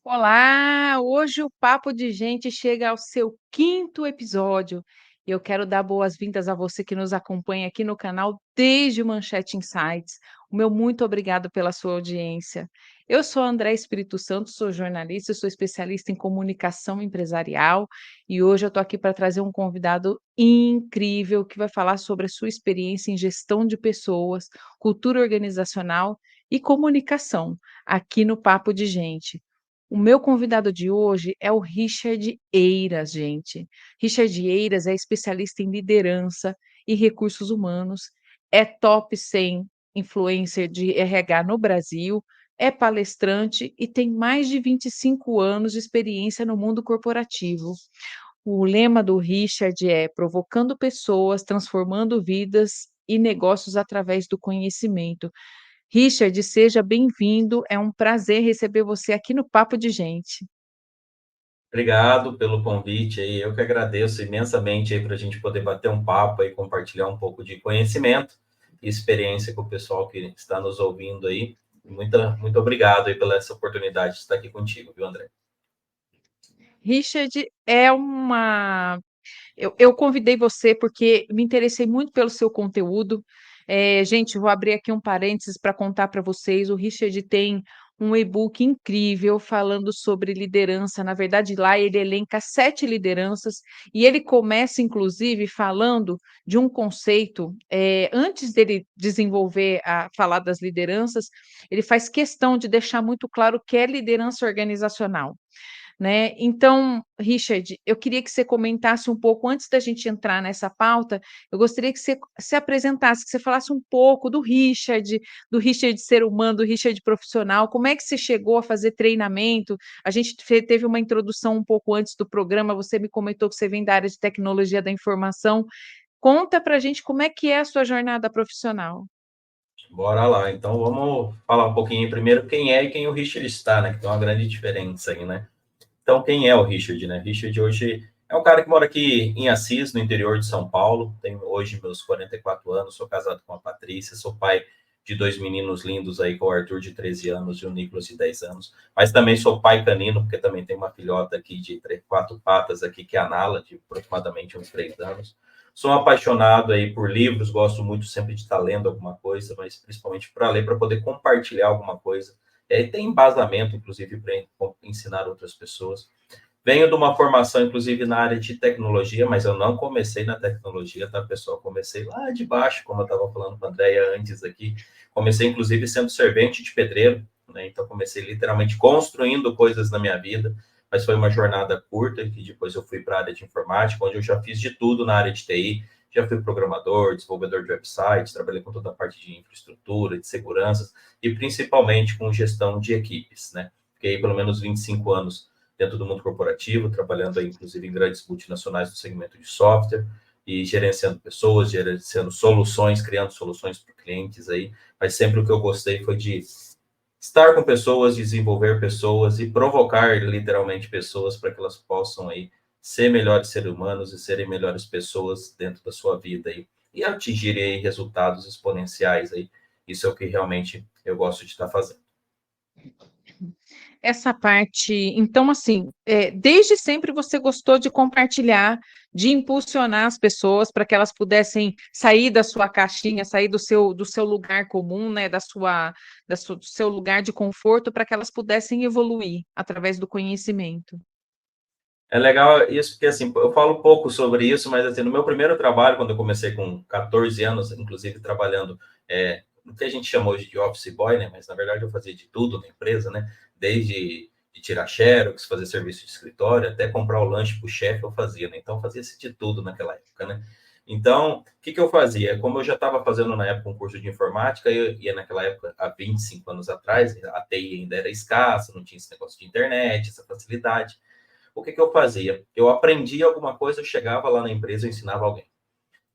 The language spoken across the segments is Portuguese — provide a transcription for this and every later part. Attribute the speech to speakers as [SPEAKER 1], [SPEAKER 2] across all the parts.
[SPEAKER 1] Olá! Hoje o Papo de Gente chega ao seu quinto episódio. E eu quero dar boas-vindas a você que nos acompanha aqui no canal desde o Manchete Insights. O meu muito obrigado pela sua audiência. Eu sou a André Espírito Santo, sou jornalista, sou especialista em comunicação empresarial e hoje eu estou aqui para trazer um convidado incrível que vai falar sobre a sua experiência em gestão de pessoas, cultura organizacional e comunicação aqui no Papo de Gente. O meu convidado de hoje é o Richard Eiras, gente. Richard Eiras é especialista em liderança e recursos humanos, é top 100 influencer de RH no Brasil, é palestrante e tem mais de 25 anos de experiência no mundo corporativo. O lema do Richard é provocando pessoas, transformando vidas e negócios através do conhecimento. Richard, seja bem-vindo. É um prazer receber você aqui no Papo de Gente.
[SPEAKER 2] Obrigado pelo convite aí. Eu que agradeço imensamente aí para a gente poder bater um papo e compartilhar um pouco de conhecimento e experiência com o pessoal que está nos ouvindo aí. Muito obrigado aí pela essa oportunidade de estar aqui contigo, viu, André?
[SPEAKER 1] Richard, eu convidei você porque me interessei muito pelo seu conteúdo. Gente, vou abrir aqui um parênteses para contar para vocês. O Richard tem um e-book incrível falando sobre liderança. Na verdade, lá ele elenca 7 lideranças e ele começa, inclusive, falando de um conceito. Antes dele desenvolver falar das lideranças, ele faz questão de deixar muito claro o que é liderança organizacional, né. Então, Richard, eu queria que você comentasse um pouco antes da gente entrar nessa pauta, eu gostaria que você se apresentasse, que você falasse um pouco do Richard ser humano, do Richard profissional, como é que você chegou a fazer treinamento? A gente teve uma introdução um pouco antes do programa, você me comentou que você vem da área de tecnologia da informação. Conta pra gente como é que é a sua jornada profissional.
[SPEAKER 2] Bora lá. Então vamos falar um pouquinho primeiro quem é e quem o Richard está, né? Que tem uma grande diferença aí, né? Então, quem é o Richard, né? Richard hoje é um cara que mora aqui em Assis, no interior de São Paulo. Tenho hoje meus 44 anos, sou casado com a Patrícia, sou pai de dois meninos lindos aí, com o Arthur de 13 anos e o Nicolas de 10 anos. Mas também sou pai canino, porque também tem uma filhota aqui de 4 patas aqui, que é a Nala, de aproximadamente uns 3 anos. Sou apaixonado aí por livros, gosto muito sempre de estar lendo alguma coisa, mas principalmente para ler, para poder compartilhar alguma coisa. Tem embasamento, inclusive, para ensinar outras pessoas. Venho de uma formação, inclusive, na área de tecnologia, mas eu não comecei na tecnologia, tá, pessoal? Comecei lá de baixo, como eu estava falando com a Andrea antes aqui. Comecei, inclusive, sendo servente de pedreiro, né? Então, comecei literalmente construindo coisas na minha vida, mas foi uma jornada curta, que depois eu fui para a área de informática, onde eu já fiz de tudo na área de TI. Já fui programador, desenvolvedor de websites, trabalhei com toda a parte de infraestrutura, de segurança, e principalmente com gestão de equipes, né? Fiquei pelo menos 25 anos dentro do mundo corporativo, trabalhando aí, inclusive, em grandes multinacionais do segmento de software e gerenciando pessoas, gerenciando soluções, criando soluções para clientes aí. Mas sempre o que eu gostei foi de estar com pessoas, desenvolver pessoas e provocar literalmente pessoas para que elas possam aí ser melhores seres humanos e serem melhores pessoas dentro da sua vida aí e atingirem aí resultados exponenciais aí. Isso é o que realmente eu gosto de estar fazendo.
[SPEAKER 1] Essa parte então, assim, desde sempre você gostou de compartilhar, de impulsionar as pessoas para que elas pudessem sair da sua caixinha, sair do seu lugar comum, né, do seu lugar de conforto, para que elas pudessem evoluir através do conhecimento.
[SPEAKER 2] É legal isso, porque assim, eu falo um pouco sobre isso, mas assim, no meu primeiro trabalho, quando eu comecei com 14 anos, inclusive trabalhando no que a gente chama hoje de office boy, né? Mas na verdade eu fazia de tudo na empresa, né? Desde de tirar xerox, fazer serviço de escritório, até comprar o lanche para o chefe eu fazia, né? Então fazia-se de tudo naquela época, né? Então, o que que eu fazia? Como eu já estava fazendo na época um curso de informática, e naquela época, há 25 anos atrás, a TI ainda era escassa, não tinha esse negócio de internet, essa facilidade. O que que eu fazia? Eu aprendia alguma coisa, eu chegava lá na empresa, eu ensinava alguém,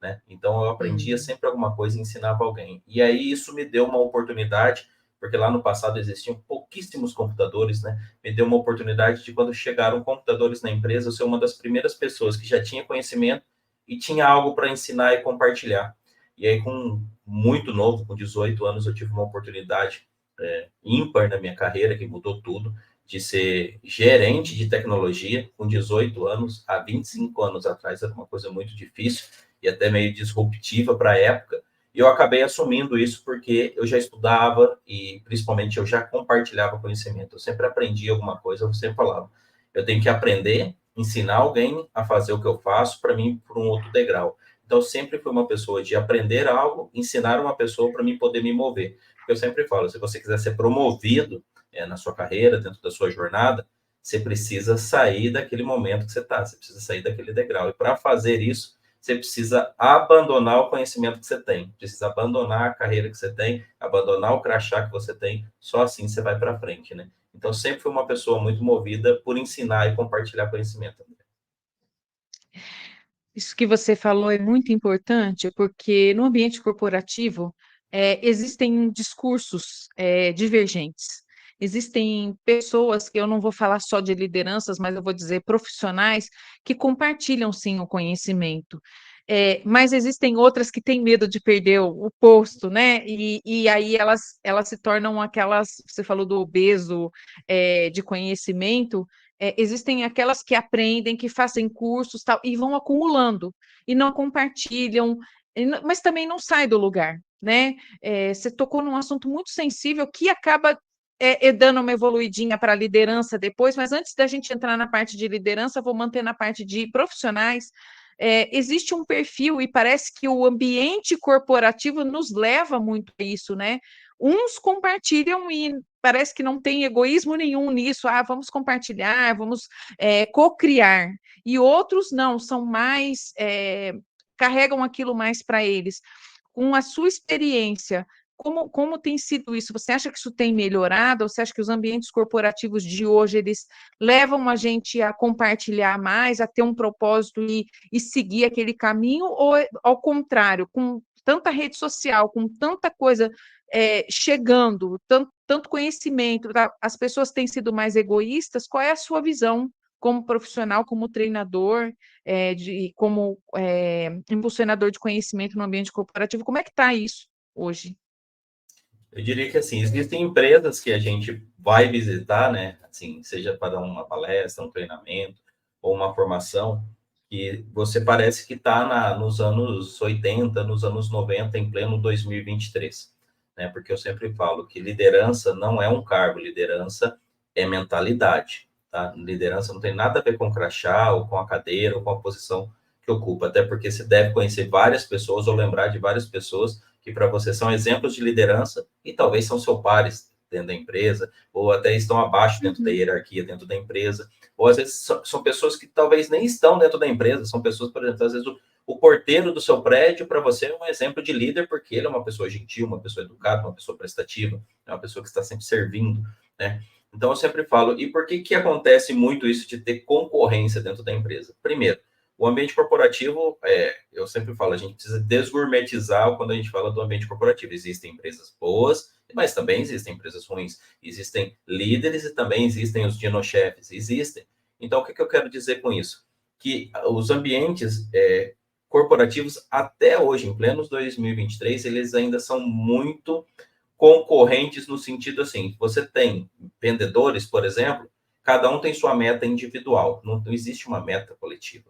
[SPEAKER 2] né? Então eu aprendia
[SPEAKER 1] Hum.
[SPEAKER 2] sempre alguma coisa e ensinava alguém. E aí isso me deu uma oportunidade, porque lá no passado existiam pouquíssimos computadores, né? Me deu uma oportunidade de, quando chegaram computadores na empresa, eu ser uma das primeiras pessoas que já tinha conhecimento e tinha algo para ensinar e compartilhar. E aí, com muito novo, com 18 anos, eu tive uma oportunidade ímpar na minha carreira, que mudou tudo, de ser gerente de tecnologia com 18 anos, há 25 anos atrás era uma coisa muito difícil e até meio disruptiva para a época, e eu acabei assumindo isso porque eu já estudava e, principalmente, eu já compartilhava conhecimento. Eu sempre aprendi alguma coisa, eu sempre falava, eu tenho que aprender, ensinar alguém a fazer o que eu faço para mim por um outro degrau. Então, eu sempre fui uma pessoa de aprender algo, ensinar uma pessoa para mim poder me mover. Porque eu sempre falo, se você quiser ser promovido na sua carreira, dentro da sua jornada, você precisa sair daquele momento que você está, você precisa sair daquele degrau. E para fazer isso, você precisa abandonar o conhecimento que você tem, precisa abandonar a carreira que você tem, abandonar o crachá que você tem, só assim você vai para frente, né? Então, sempre fui uma pessoa muito movida por ensinar e compartilhar conhecimento.
[SPEAKER 1] Isso que você falou é muito importante, porque no ambiente corporativo existem discursos divergentes. Existem pessoas, que eu não vou falar só de lideranças, mas eu vou dizer profissionais, que compartilham sim o conhecimento. Mas existem outras que têm medo de perder o posto, né? E aí elas se tornam aquelas, você falou do obeso de conhecimento, existem aquelas que aprendem, que fazem cursos tal, e vão acumulando, e não compartilham, mas também não sai do lugar, né? Você tocou num assunto muito sensível que acaba dando uma evoluidinha para a liderança depois, mas antes da gente entrar na parte de liderança, vou manter na parte de profissionais. Existe um perfil, e parece que o ambiente corporativo nos leva muito a isso, né? Uns compartilham e parece que não tem egoísmo nenhum nisso, vamos compartilhar, vamos co-criar, e outros não, são mais, carregam aquilo mais para eles. Com a sua experiência, como tem sido isso? Você acha que isso tem melhorado? Ou você acha que os ambientes corporativos de hoje, eles levam a gente a compartilhar mais, a ter um propósito e seguir aquele caminho? Ou, ao contrário, com tanta rede social, com tanta coisa chegando, tanto conhecimento, tá? As pessoas têm sido mais egoístas? Qual é a sua visão como profissional, como treinador, como impulsionador de conhecimento no ambiente corporativo? Como é que está isso hoje?
[SPEAKER 2] Eu diria que, assim, existem empresas que a gente vai visitar, né? Assim, seja para dar uma palestra, um treinamento ou uma formação, que você parece que está nos anos 80, nos anos 90, em pleno 2023, né? Porque eu sempre falo que liderança não é um cargo, liderança é mentalidade, tá? Liderança não tem nada a ver com crachá, ou com a cadeira, ou com a posição que ocupa, até porque você deve conhecer várias pessoas ou lembrar de várias pessoas que para você são exemplos de liderança e talvez são seus pares dentro da empresa, ou até estão abaixo dentro da hierarquia dentro da empresa, ou às vezes são pessoas que talvez nem estão dentro da empresa, são pessoas, por exemplo, às vezes o porteiro do seu prédio para você é um exemplo de líder, porque ele é uma pessoa gentil, uma pessoa educada, uma pessoa prestativa, é uma pessoa que está sempre servindo, né? Então eu sempre falo, e por que que acontece muito isso de ter concorrência dentro da empresa? Primeiro, o ambiente corporativo, eu sempre falo, a gente precisa desgourmetizar quando a gente fala do ambiente corporativo. Existem empresas boas, mas também existem empresas ruins. Existem líderes e também existem os dinochefes. Existem. Então, o que eu quero dizer com isso? Que os ambientes corporativos, até hoje, em plenos 2023, eles ainda são muito concorrentes no sentido assim, você tem vendedores, por exemplo, cada um tem sua meta individual, não existe uma meta coletiva,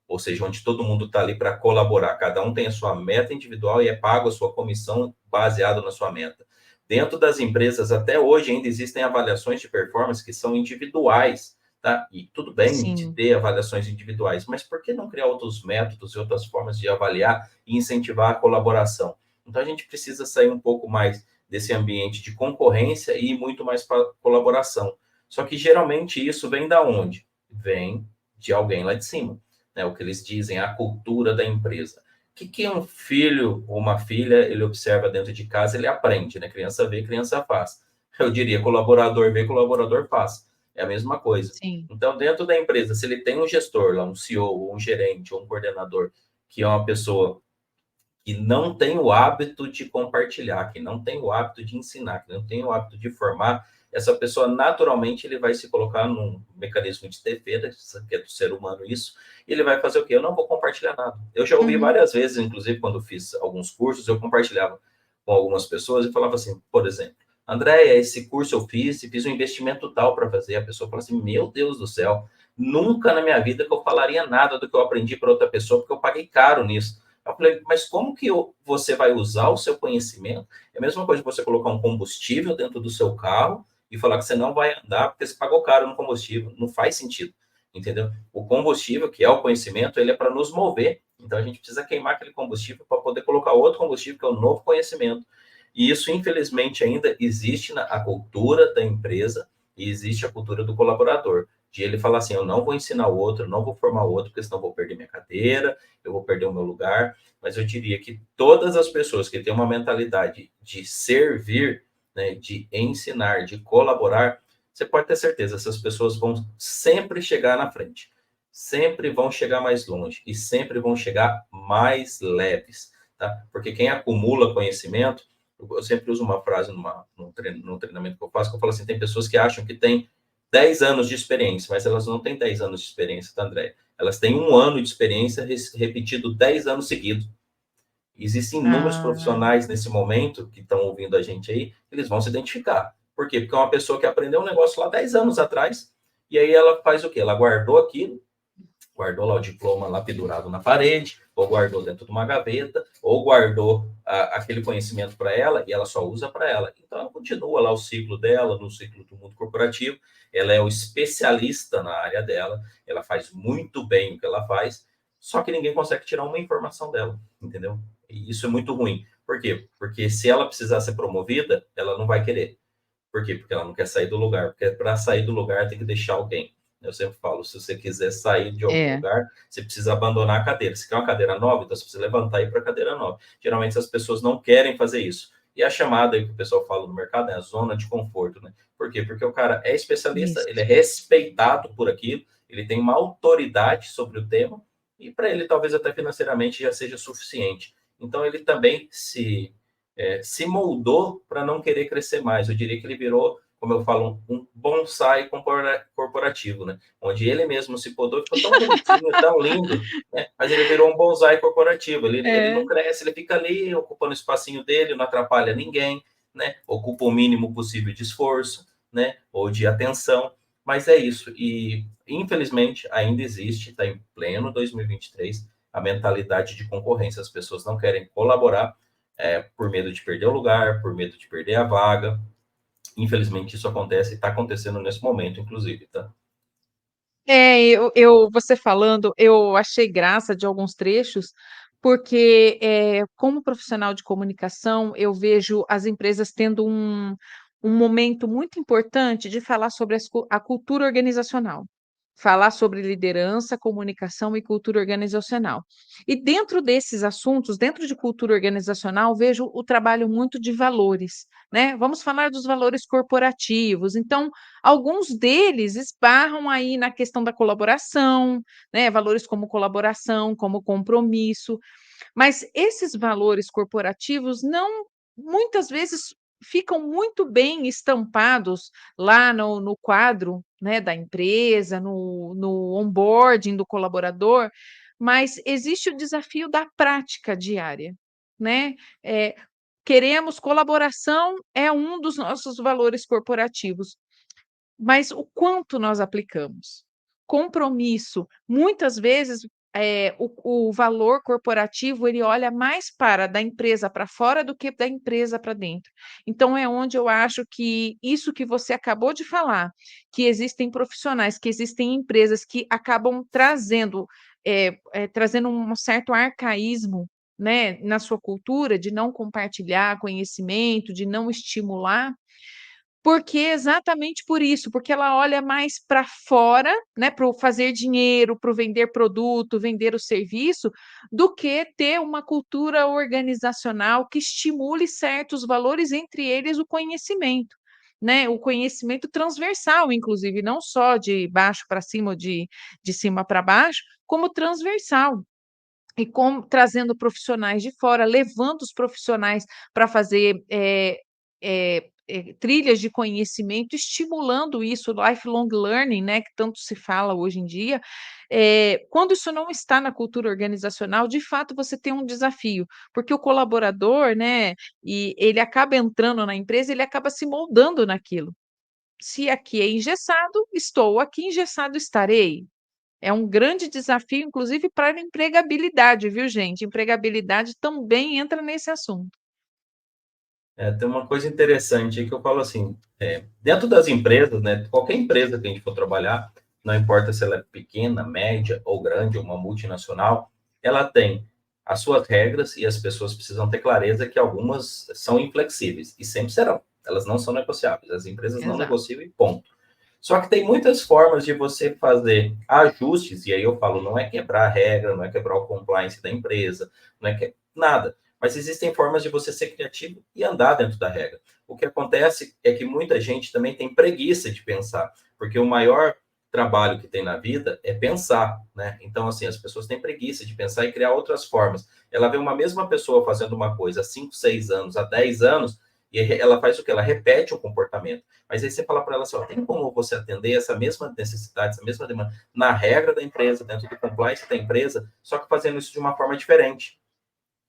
[SPEAKER 2] ou seja, onde todo mundo está ali para colaborar, cada um tem a sua meta individual e é pago a sua comissão baseado na sua meta. Dentro das empresas, até hoje, ainda existem avaliações de performance que são individuais, tá? E tudo bem de
[SPEAKER 1] Sim.
[SPEAKER 2] ter avaliações individuais, mas por que não criar outros métodos e outras formas de avaliar e incentivar a colaboração? Então, a gente precisa sair um pouco mais desse ambiente de concorrência e ir muito mais para colaboração. Só que, geralmente, isso vem da onde? Vem de alguém lá de cima, né? O que eles dizem, a cultura da empresa. O que um filho ou uma filha, ele observa dentro de casa, ele aprende, né? Criança vê, criança faz. Eu diria, colaborador vê, colaborador faz. É a mesma coisa.
[SPEAKER 1] Sim.
[SPEAKER 2] Então, dentro da empresa, se ele tem um gestor lá, um CEO, um gerente, ou um coordenador, que é uma pessoa que não tem o hábito de compartilhar, que não tem o hábito de ensinar, que não tem o hábito de formar, essa pessoa naturalmente ele vai se colocar num mecanismo de defesa, que é do ser humano isso, e ele vai fazer o quê? Eu não vou compartilhar nada. Eu já ouvi
[SPEAKER 1] Uhum.
[SPEAKER 2] várias vezes, inclusive quando fiz alguns cursos, eu compartilhava com algumas pessoas e falava assim, por exemplo, Andréia, esse curso eu fiz um investimento tal para fazer. A pessoa fala assim, meu Deus do céu, nunca na minha vida que eu falaria nada do que eu aprendi para outra pessoa, porque eu paguei caro nisso. Eu falei, mas como que você vai usar o seu conhecimento? É a mesma coisa que você colocar um combustível dentro do seu carro e falar que você não vai andar porque você pagou caro no combustível. Não faz sentido, entendeu? O combustível, que é o conhecimento, ele é para nos mover. Então a gente precisa queimar aquele combustível para poder colocar outro combustível, que é o novo conhecimento. E isso, infelizmente, ainda existe na a cultura da empresa e existe a cultura do colaborador. De ele falar assim, eu não vou ensinar o outro, não vou formar o outro, porque senão eu vou perder minha cadeira, eu vou perder o meu lugar. Mas eu diria que todas as pessoas que têm uma mentalidade de servir, né, de ensinar, de colaborar, você pode ter certeza, essas pessoas vão sempre chegar na frente, sempre vão chegar mais longe e sempre vão chegar mais leves, tá? Porque quem acumula conhecimento, eu sempre uso uma frase num treinamento que eu faço, que eu falo assim, tem pessoas que acham que tem 10 anos de experiência, mas elas não têm 10 anos de experiência, tá, André? Elas têm um ano de experiência repetido 10 anos seguidos. Existem inúmeros
[SPEAKER 1] Ah,
[SPEAKER 2] profissionais nesse momento que estão ouvindo a gente aí, eles vão se identificar. Por quê? Porque é uma pessoa que aprendeu um negócio lá 10 anos atrás, e aí ela faz o quê? Ela guardou aquilo, guardou lá o diploma lá pendurado na parede, ou guardou dentro de uma gaveta, ou guardou aquele conhecimento para ela e ela só usa para ela. Então ela continua lá o ciclo dela, no ciclo do mundo corporativo, ela é o especialista na área dela, ela faz muito bem o que ela faz, só que ninguém consegue tirar uma informação dela, entendeu? E isso é muito ruim. Por quê? Porque se ela precisar ser promovida, ela não vai querer. Por quê? Porque ela não quer sair do lugar. Porque para sair do lugar tem que deixar alguém. Eu sempre falo, se você quiser sair de algum
[SPEAKER 1] é.
[SPEAKER 2] lugar, você precisa abandonar a cadeira. Se quer uma cadeira nova, então você precisa levantar e ir para a cadeira nova. Geralmente as pessoas não querem fazer isso. E a chamada aí que o pessoal fala no mercado é a zona de conforto, né? Por quê? Porque o cara é especialista, ele é
[SPEAKER 1] Isso.
[SPEAKER 2] respeitado por aquilo, ele tem uma autoridade sobre o tema, e para ele talvez até financeiramente já seja suficiente. Então ele também se moldou para não querer crescer mais. Eu diria que ele virou, como eu falo, um bonsai corporativo, né? Onde ele mesmo se podou, ficou tão bonitinho, tão lindo, né? Mas ele virou um bonsai corporativo. Ele
[SPEAKER 1] É.
[SPEAKER 2] não cresce, ele fica ali ocupando o espacinho dele, não atrapalha ninguém, né? Ocupa o mínimo possível de esforço, né? Ou de atenção. Mas é isso. E, infelizmente, ainda existe, está em pleno 2023, a mentalidade de concorrência. As pessoas não querem colaborar por medo de perder o lugar, por medo de perder a vaga. Infelizmente, isso acontece e está acontecendo nesse momento, inclusive, tá?
[SPEAKER 1] Você falando, eu achei graça de alguns trechos, porque como profissional de comunicação, eu vejo as empresas tendo um momento muito importante de falar sobre a cultura organizacional, falar sobre liderança, comunicação e cultura organizacional. E dentro desses assuntos, dentro de cultura organizacional, vejo o trabalho muito de valores, né? Vamos falar dos valores corporativos. Então, alguns deles esbarram aí na questão da colaboração, né, valores como colaboração, como compromisso, mas esses valores corporativos não muitas vezes ficam muito bem estampados lá no quadro, né, da empresa, no onboarding do colaborador, mas existe o desafio da prática diária, né? Eh, Queremos colaboração, é um dos nossos valores corporativos. Mas o quanto nós aplicamos? Compromisso, muitas vezes, o valor corporativo, ele olha mais para da empresa para fora do que da empresa para dentro. Então é onde eu acho que isso que você acabou de falar, que existem profissionais, que existem empresas que acabam trazendo um certo arcaísmo, né, na sua cultura de não compartilhar conhecimento, de não estimular, porque exatamente por isso, porque ela olha mais para fora, né, para o fazer dinheiro, para o vender produto, vender o serviço, do que ter uma cultura organizacional que estimule certos valores, entre eles o conhecimento, né, o conhecimento transversal, inclusive, não só de baixo para cima ou de cima para baixo, como transversal. E trazendo profissionais de fora, levando os profissionais para fazer trilhas de conhecimento, estimulando isso, lifelong learning, né, que tanto se fala hoje em dia. Quando isso não está na cultura organizacional, de fato você tem um desafio, porque o colaborador, né, e ele acaba entrando na empresa, ele acaba se moldando naquilo. Se aqui é engessado, estou aqui, engessado estarei. É um grande desafio, inclusive para a empregabilidade, viu, gente? Empregabilidade também entra nesse assunto.
[SPEAKER 2] Tem uma coisa interessante aí que eu falo assim, dentro das empresas, né, qualquer empresa que a gente for trabalhar, não importa se ela é pequena, média ou grande, ou uma multinacional, ela tem as suas regras e as pessoas precisam ter clareza que algumas são inflexíveis e sempre serão. Elas não são negociáveis. As empresas não
[SPEAKER 1] Exato.
[SPEAKER 2] negociam e ponto. Só que tem muitas formas de você fazer ajustes, e aí eu falo, não é quebrar a regra, não é quebrar o compliance da empresa, não é que nada. Mas existem formas de você ser criativo e andar dentro da regra. O que acontece é que muita gente também tem preguiça de pensar, porque o maior trabalho que tem na vida é pensar, né? Então, assim, as pessoas têm preguiça de pensar e criar outras formas. Ela vê uma mesma pessoa fazendo uma coisa há 5, 6 anos, há 10 anos, e ela faz o que? Ela repete o comportamento. Mas aí você fala para ela assim, ó, tem como você atender essa mesma necessidade, essa mesma demanda na regra da empresa, dentro do compliance da empresa, só que fazendo isso de uma forma diferente.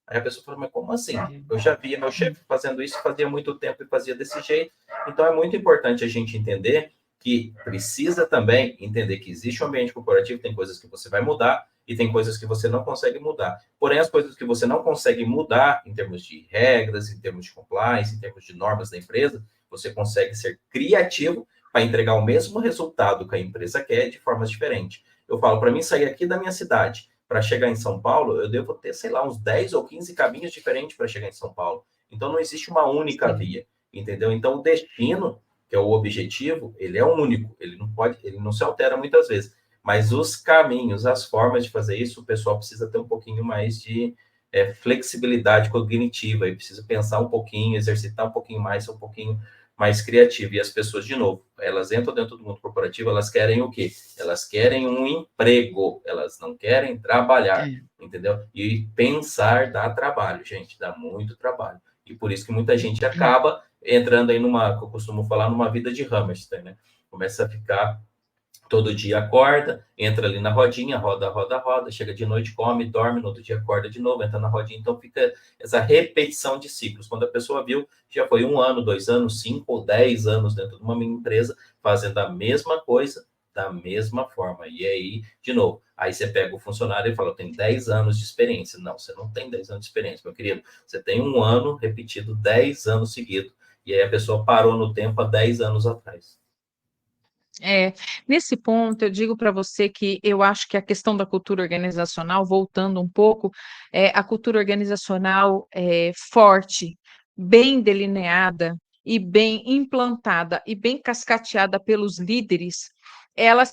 [SPEAKER 2] Aí a pessoa fala, mas como assim? Eu já via meu chefe fazendo isso, fazia muito tempo e fazia desse jeito. Então é muito importante a gente entender que precisa também entender que existe um ambiente corporativo, tem coisas que você vai mudar e tem coisas que você não consegue mudar. Porém, as coisas que você não consegue mudar em termos de regras, em termos de compliance, em termos de normas da empresa, você consegue ser criativo para entregar o mesmo resultado que a empresa quer de formas diferentes. Eu falo, para mim sair aqui da minha cidade para chegar em São Paulo, eu devo ter, sei lá, uns 10 ou 15 caminhos diferentes para chegar em São Paulo. Então não existe uma única
[SPEAKER 1] Sim.
[SPEAKER 2] via, entendeu? Então o destino, que é o objetivo, ele é único, ele não se altera muitas vezes. Mas os caminhos, as formas de fazer isso, o pessoal precisa ter um pouquinho mais de flexibilidade cognitiva, e precisa pensar um pouquinho, exercitar um pouquinho mais, ser um pouquinho mais criativo. E as pessoas, de novo, elas entram dentro do mundo corporativo, elas querem o quê? Elas querem um emprego, elas não querem trabalhar,
[SPEAKER 1] É.
[SPEAKER 2] entendeu? E pensar dá trabalho, gente, dá muito trabalho. E por isso que muita gente acaba entrando aí numa, que eu costumo falar, numa vida de hamster, né? Começa a ficar todo dia acorda, entra ali na rodinha, roda, roda, roda, chega de noite, come, dorme, no outro dia acorda de novo, entra na rodinha, então fica essa repetição de ciclos. Quando a pessoa viu, já foi 1 ano, 2 anos, 5 ou 10 anos dentro de uma empresa, fazendo a mesma coisa, da mesma forma. E aí, de novo, aí você pega o funcionário e fala, eu tenho 10 anos de experiência. Não, você não tem 10 anos de experiência, meu querido. Você tem 1 ano repetido 10 anos seguidos. E aí a pessoa parou no tempo há 10 anos atrás.
[SPEAKER 1] Nesse ponto, eu digo para você que eu acho que a questão da cultura organizacional, voltando um pouco, a cultura organizacional forte, bem delineada e bem implantada e bem cascateada pelos líderes, ela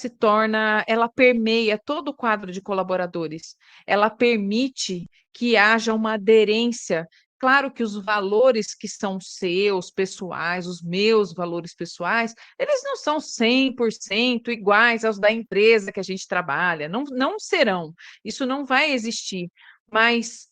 [SPEAKER 1] permeia todo o quadro de colaboradores, ela permite que haja uma aderência. Claro que os valores que são seus, pessoais, os meus valores pessoais, eles não são 100% iguais aos da empresa que a gente trabalha, não serão, isso não vai existir, mas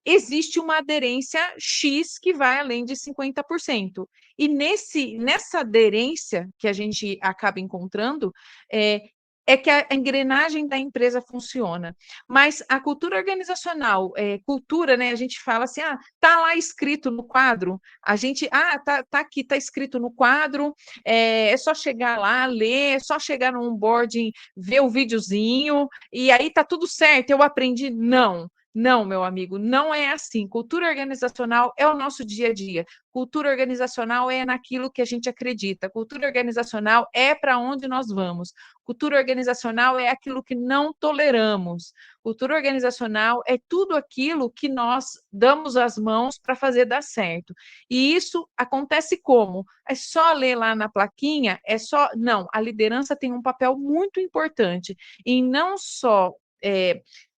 [SPEAKER 1] existe uma aderência X que vai além de 50%. E nessa aderência que a gente acaba encontrando, é, é que a engrenagem da empresa funciona. Mas a cultura organizacional, cultura, né? A gente fala assim, tá lá escrito no quadro, a gente, tá aqui, tá escrito no quadro, é só chegar lá, ler, é só chegar no onboarding, ver o videozinho, e aí tá tudo certo, eu aprendi. Não, não, meu amigo, não é assim. Cultura organizacional é o nosso dia a dia. Cultura organizacional é naquilo que a gente acredita. Cultura organizacional é para onde nós vamos. Cultura organizacional é aquilo que não toleramos. Cultura organizacional é tudo aquilo que nós damos as mãos para fazer dar certo. E isso acontece como? É só ler lá na plaquinha? É só. Não, a liderança tem um papel muito importante em não só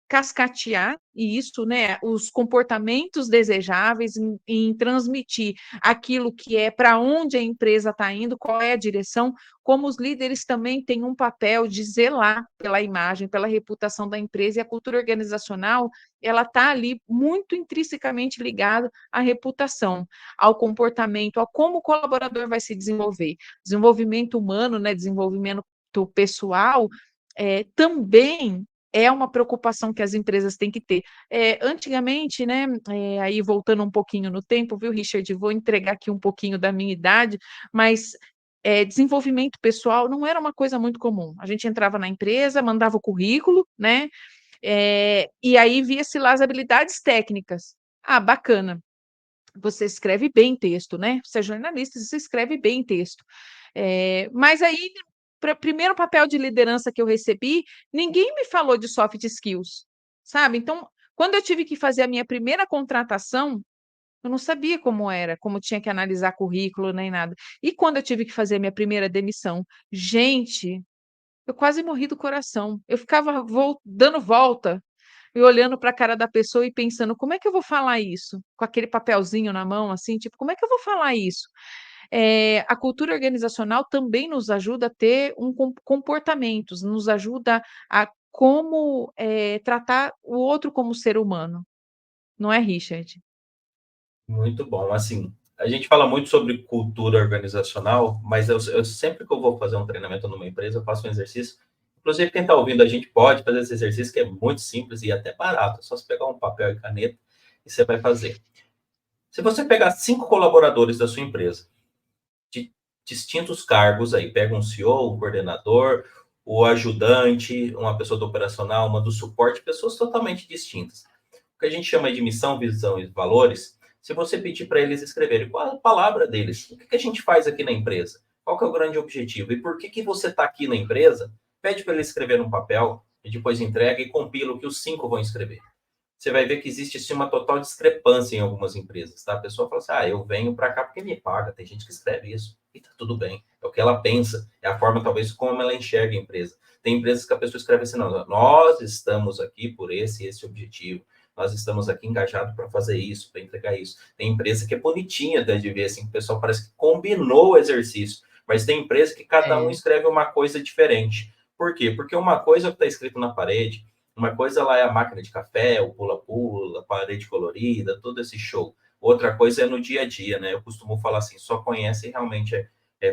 [SPEAKER 1] cascatear isso, né, os comportamentos desejáveis, em transmitir aquilo que é para onde a empresa está indo, qual é a direção, como os líderes também têm um papel de zelar pela imagem, pela reputação da empresa, e a cultura organizacional, ela está ali muito intrinsecamente ligada à reputação, ao comportamento, a como o colaborador vai se desenvolver. Desenvolvimento humano, né, desenvolvimento pessoal, também é uma preocupação que as empresas têm que ter. Antigamente, né, aí voltando um pouquinho no tempo, viu, Richard? Vou entregar aqui um pouquinho da minha idade, mas desenvolvimento pessoal não era uma coisa muito comum. A gente entrava na empresa, mandava o currículo, né? E aí via-se lá as habilidades técnicas. Ah, bacana. Você escreve bem texto, né? Você é jornalista, você escreve bem texto. Mas aí, primeiro papel de liderança que eu recebi, ninguém me falou de soft skills, sabe? Então, quando eu tive que fazer a minha primeira contratação, eu não sabia como era, como tinha que analisar currículo nem nada. E quando eu tive que fazer a minha primeira demissão, gente, eu quase morri do coração. Eu ficava dando volta e olhando para a cara da pessoa e pensando: como é que eu vou falar isso? Com aquele papelzinho na mão, assim, tipo, como é que eu vou falar isso? A cultura organizacional também nos ajuda a ter comportamentos, nos ajuda a como tratar o outro como ser humano, não é, Richard?
[SPEAKER 2] Muito bom. Assim, a gente fala muito sobre cultura organizacional, mas eu sempre que eu vou fazer um treinamento numa empresa, eu faço um exercício. Inclusive, quem está ouvindo a gente pode fazer esse exercício, que é muito simples e até barato. É só você pegar um papel e caneta e você vai fazer. Se você pegar 5 colaboradores da sua empresa, de distintos cargos aí, pega um CEO, um coordenador, o ajudante, uma pessoa do operacional, uma do suporte, pessoas totalmente distintas. O que a gente chama de missão, visão e valores, se você pedir para eles escreverem qual é a palavra deles, o que a gente faz aqui na empresa, qual que é o grande objetivo e por que você está aqui na empresa, pede para ele escrever num papel e depois entrega e compila o que os 5 vão escrever. Você vai ver que existe sim, uma total discrepância em algumas empresas, tá? A pessoa fala assim, eu venho para cá porque me paga. Tem gente que escreve isso e tá tudo bem. É o que ela pensa, é a forma talvez como ela enxerga a empresa. Tem empresas que a pessoa escreve assim, não, nós estamos aqui por esse e esse objetivo. Nós estamos aqui engajados para fazer isso, para entregar isso. Tem empresa que é bonitinha de ver assim, que o pessoal parece que combinou o exercício, mas tem empresa que cada um
[SPEAKER 1] É.
[SPEAKER 2] escreve uma coisa diferente. Por quê? Porque uma coisa é o que está escrito na parede, uma coisa lá é a máquina de café, o pula-pula, parede colorida, todo esse show. Outra coisa é no dia a dia, né? Eu costumo falar assim, só conhece realmente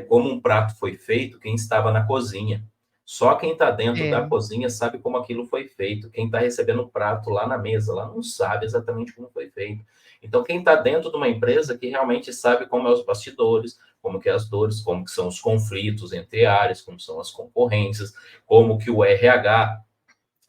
[SPEAKER 2] como um prato foi feito quem estava na cozinha. Só quem está dentro da
[SPEAKER 1] É.
[SPEAKER 2] cozinha sabe como aquilo foi feito. Quem está recebendo o prato lá na mesa, lá não sabe exatamente como foi feito. Então, quem está dentro de uma empresa que realmente sabe como é os bastidores, como que é as dores, como que são os conflitos entre áreas, como são as concorrências, como que o RH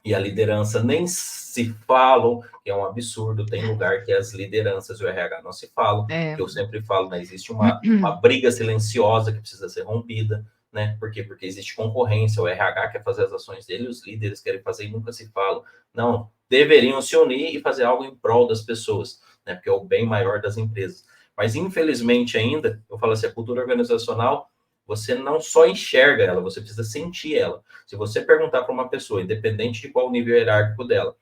[SPEAKER 2] e a liderança nem se falam, que é um absurdo. Tem lugar que as lideranças e o RH não se falam,
[SPEAKER 1] É.
[SPEAKER 2] que eu sempre falo, né? Existe uma briga silenciosa que precisa ser rompida, né? Por quê? Porque existe concorrência, o RH quer fazer as ações dele, os líderes querem fazer e nunca se falam. Não, deveriam se unir e fazer algo em prol das pessoas, né? Porque é o bem maior das empresas. Mas, infelizmente, ainda, eu falo assim, a cultura organizacional, você não só enxerga ela, você precisa sentir ela. Se você perguntar para uma pessoa, independente de qual nível hierárquico dela,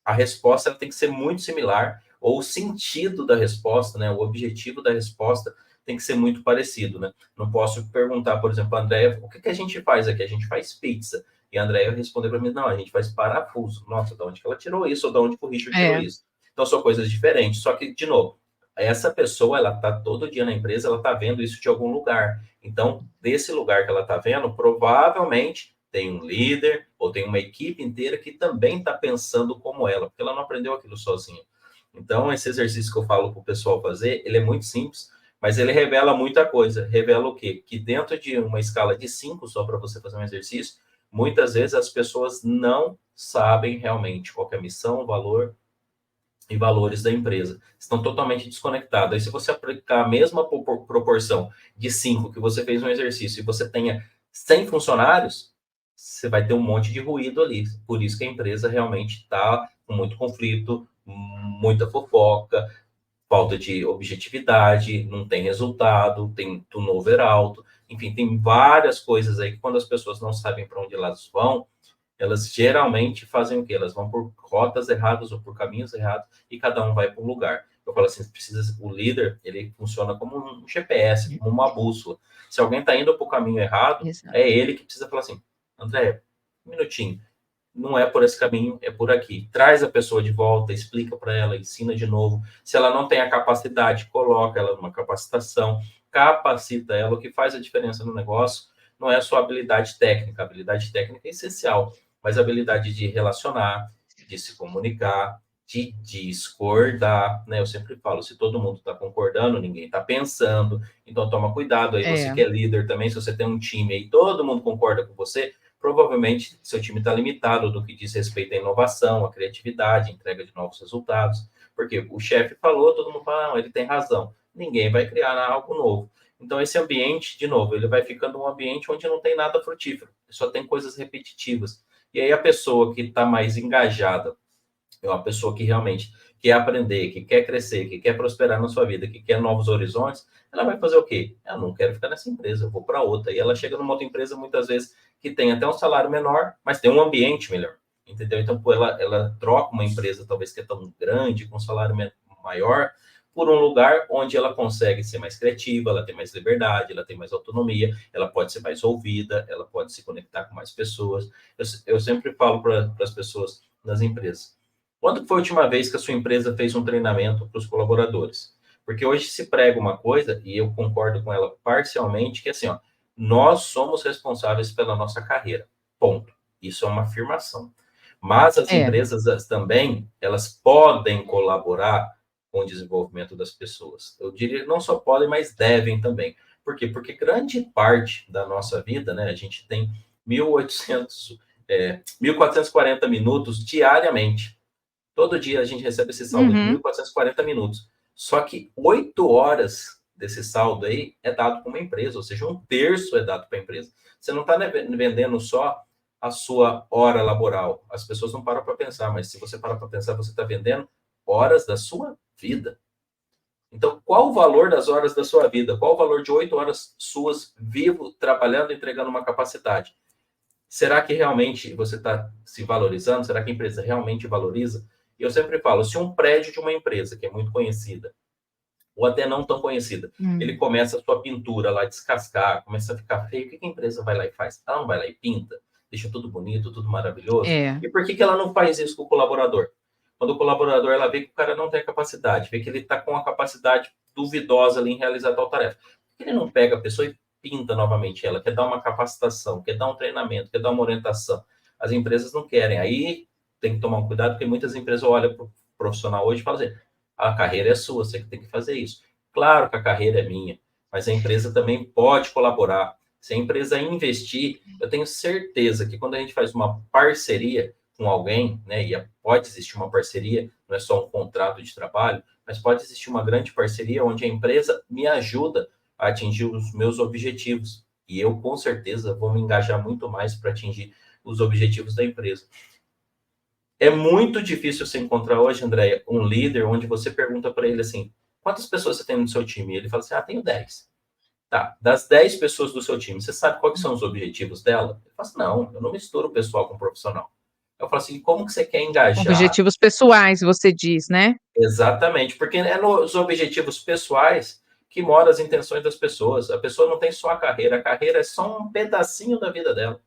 [SPEAKER 2] a resposta ela tem que ser muito similar, ou o sentido da resposta, né, o objetivo da resposta tem que ser muito parecido, né? Não posso perguntar, por exemplo, a Andréia, o que a gente faz aqui? A gente faz pizza. E a Andréia respondeu para mim, não, a gente faz parafuso. Nossa, de onde que ela tirou isso? Ou de onde que o Richard tirou
[SPEAKER 1] É.
[SPEAKER 2] isso? Então, são coisas diferentes. Só que, de novo, essa pessoa, ela está todo dia na empresa, ela está vendo isso de algum lugar. Então, desse lugar que ela está vendo, provavelmente tem um líder ou tem uma equipe inteira que também está pensando como ela, porque ela não aprendeu aquilo sozinha. Então, esse exercício que eu falo para o pessoal fazer, ele é muito simples, mas ele revela muita coisa. Revela o quê? Que dentro de uma escala de 5, só para você fazer um exercício, muitas vezes as pessoas não sabem realmente qual é a missão, valor e valores da empresa. Estão totalmente desconectados. Aí, se você aplicar a mesma proporção de 5 que você fez um exercício e você tenha 100 funcionários, você vai ter um monte de ruído ali. Por isso que a empresa realmente está com muito conflito, muita fofoca, falta de objetividade, não tem resultado, tem turnover alto. Enfim, tem várias coisas aí que quando as pessoas não sabem para onde elas vão, elas geralmente fazem o quê? Elas vão por rotas erradas ou por caminhos errados e cada um vai para um lugar. Eu falo assim, o líder, ele funciona como um GPS, como uma bússola. Se alguém está indo para o caminho errado,
[SPEAKER 1] Exato.
[SPEAKER 2] é ele que precisa falar assim, André, um minutinho, não é por esse caminho, é por aqui. Traz a pessoa de volta, explica para ela, ensina de novo. Se ela não tem a capacidade, coloca ela numa capacitação, capacita ela. O que faz a diferença no negócio não é só habilidade técnica. A habilidade técnica é essencial, mas a habilidade de relacionar, de se comunicar, de discordar, né? Eu sempre falo, se todo mundo está concordando, ninguém está pensando, então toma cuidado aí, você
[SPEAKER 1] É,
[SPEAKER 2] que é líder também, se você tem um time aí, todo mundo concorda com você, provavelmente seu time está limitado do que diz respeito à inovação, à criatividade, à entrega de novos resultados. Porque o chefe falou, todo mundo fala, não, ele tem razão. Ninguém vai criar algo novo. Então, esse ambiente, de novo, ele vai ficando um ambiente onde não tem nada frutífero, só tem coisas repetitivas. E aí a pessoa que está mais engajada, é uma pessoa que realmente quer aprender, que quer crescer, que quer prosperar na sua vida, que quer novos horizontes, ela vai fazer o quê? Eu não quero ficar nessa empresa, eu vou para outra. E ela chega numa outra empresa, muitas vezes, que tem até um salário menor, mas tem um ambiente melhor. Entendeu? Então, pô, ela troca uma empresa, talvez que é tão grande, com um salário maior, por um lugar onde ela consegue ser mais criativa, ela tem mais liberdade, ela tem mais autonomia, ela pode ser mais ouvida, ela pode se conectar com mais pessoas. Eu sempre falo para as pessoas nas empresas, quando foi a última vez que a sua empresa fez um treinamento para os colaboradores? Porque hoje se prega uma coisa, e eu concordo com ela parcialmente, que é assim, ó, nós somos responsáveis pela nossa carreira. Ponto. Isso é uma afirmação. Mas as
[SPEAKER 1] é.
[SPEAKER 2] empresas também, elas podem colaborar com o desenvolvimento das pessoas. Eu diria que não só podem, mas devem também. Por quê? Porque grande parte da nossa vida, né, a gente tem 1.440 minutos diariamente. Todo dia a gente recebe esse saldo de
[SPEAKER 1] Uhum.
[SPEAKER 2] 1.440 minutos. Só que 8 horas desse saldo aí é dado para uma empresa, ou seja, um terço é dado para a empresa. Você não está vendendo só a sua hora laboral. As pessoas não param para pensar, mas se você parar para pensar, você está vendendo horas da sua vida. Então, qual o valor das horas da sua vida? Qual o valor de 8 horas suas vivo, trabalhando, entregando uma capacidade? Será que realmente você está se valorizando? Será que a empresa realmente valoriza? E eu sempre falo, se um prédio de uma empresa que é muito conhecida, ou até não tão conhecida, ele
[SPEAKER 1] Hum.
[SPEAKER 2] começa a sua pintura lá a descascar, começa a ficar feio, o que a empresa vai lá e faz? Ela não vai lá e pinta, deixa tudo bonito, tudo maravilhoso.
[SPEAKER 1] É.
[SPEAKER 2] E por que ela não faz isso com o colaborador? Quando o colaborador ela vê que o cara não tem a capacidade, vê que ele está com a capacidade duvidosa ali em realizar tal tarefa, por que ele não pega a pessoa e pinta novamente ela? Quer dar uma capacitação, quer dar um treinamento, quer dar uma orientação. As empresas não querem. Aí tem que tomar um cuidado, porque muitas empresas olham para o profissional hoje e falam assim, a carreira é sua, você que tem que fazer isso. Claro que a carreira é minha, mas a empresa também pode colaborar. Se a empresa investir, eu tenho certeza que quando a gente faz uma parceria com alguém, né, e pode existir uma parceria, não é só um contrato de trabalho, mas pode existir uma grande parceria onde a empresa me ajuda a atingir os meus objetivos. E eu, com certeza, vou me engajar muito mais para atingir os objetivos da empresa. É muito difícil você encontrar hoje, André, um líder onde você pergunta para ele assim: quantas pessoas você tem no seu time? E ele fala assim: ah, tenho 10. Tá, das 10 pessoas do seu time, você sabe quais são os objetivos dela? Ele fala assim: não, eu não misturo o pessoal com o profissional. Eu falo assim: como que você quer engajar?
[SPEAKER 1] Objetivos pessoais, você diz, né?
[SPEAKER 2] Exatamente, porque é nos objetivos pessoais que moram as intenções das pessoas. A pessoa não tem só a carreira é só um pedacinho da vida dela.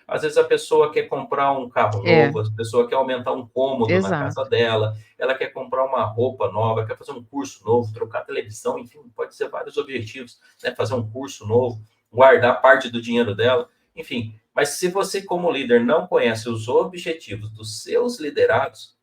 [SPEAKER 2] Às vezes a pessoa quer comprar um carro
[SPEAKER 1] É,
[SPEAKER 2] novo, a pessoa quer aumentar um cômodo na casa
[SPEAKER 1] exato.
[SPEAKER 2] dela, ela quer comprar uma roupa nova, quer fazer um curso novo, trocar a televisão, enfim, pode ser vários objetivos, né? Fazer um curso novo, guardar parte do dinheiro dela, enfim. Mas se você, como líder, não conhece os objetivos dos seus liderados,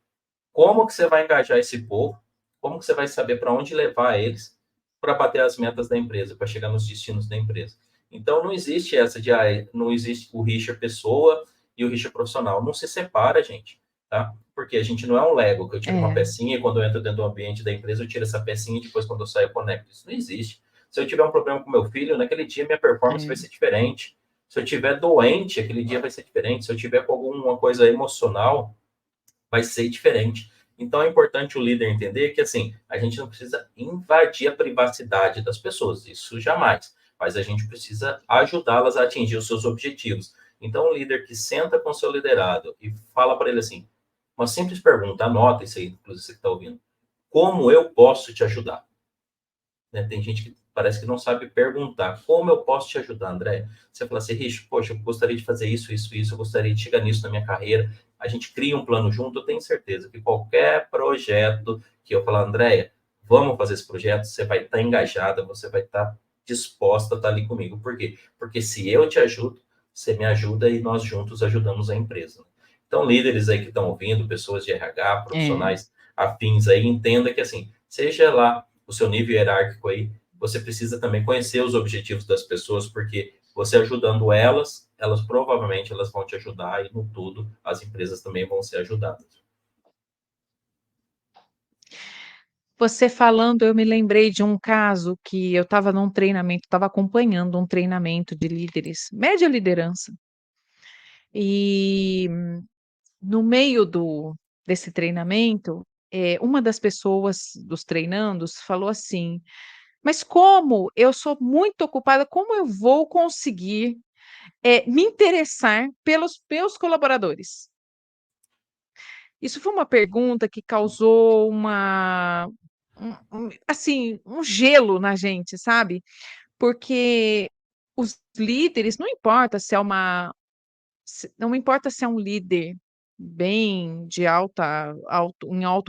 [SPEAKER 2] como que você vai engajar esse povo? Como que você vai saber para onde levar eles para bater as metas da empresa, para chegar nos destinos da empresa? Então, não existe essa de, não existe o Richard pessoa e o Richard profissional. Não se separa, gente, tá? Porque a gente não é um Lego, que eu tiro uma
[SPEAKER 1] É.
[SPEAKER 2] pecinha e quando eu entro dentro do ambiente da empresa, eu tiro essa pecinha e depois, quando eu saio, eu conecto. Isso não existe. Se eu tiver um problema com meu filho, naquele dia minha performance vai
[SPEAKER 1] É.
[SPEAKER 2] ser diferente. Se eu tiver doente, aquele dia vai ser diferente. Se eu tiver com alguma coisa emocional, vai ser diferente. Então é importante o líder entender que assim, a gente não precisa invadir a privacidade das pessoas, isso jamais, mas a gente precisa ajudá-las a atingir os seus objetivos. Então, um líder que senta com seu liderado e fala para ele assim, uma simples pergunta, anota isso aí, inclusive você que está ouvindo. Como eu posso te ajudar? Né? Tem gente que parece que não sabe perguntar. Como eu posso te ajudar, André? Você fala assim, Rich, poxa, eu gostaria de fazer isso, isso, isso, eu gostaria de chegar nisso na minha carreira. A gente cria um plano junto, eu tenho certeza que qualquer projeto que eu falar, Andréia, vamos fazer esse projeto, você vai estar engajada, você vai estar disposta a estar ali comigo. Por quê? Porque se eu te ajudo, você me ajuda e nós juntos ajudamos a empresa. Então, líderes aí que estão ouvindo, pessoas de RH,
[SPEAKER 1] É.
[SPEAKER 2] profissionais afins aí, entenda que assim, seja lá o seu nível hierárquico aí, você precisa também conhecer os objetivos das pessoas, porque você ajudando elas, elas provavelmente elas vão te ajudar e no tudo as empresas também vão ser ajudadas.
[SPEAKER 1] Você falando, eu me lembrei de um caso que eu estava num treinamento, estava acompanhando um treinamento de líderes, média liderança. E no meio desse treinamento, uma das pessoas dos treinandos falou assim: "Mas como eu sou muito ocupada, como eu vou conseguir, me interessar pelos meus colaboradores?". Isso foi uma pergunta que causou assim, um gelo na gente, sabe, porque os líderes, não importa se é um líder bem de alto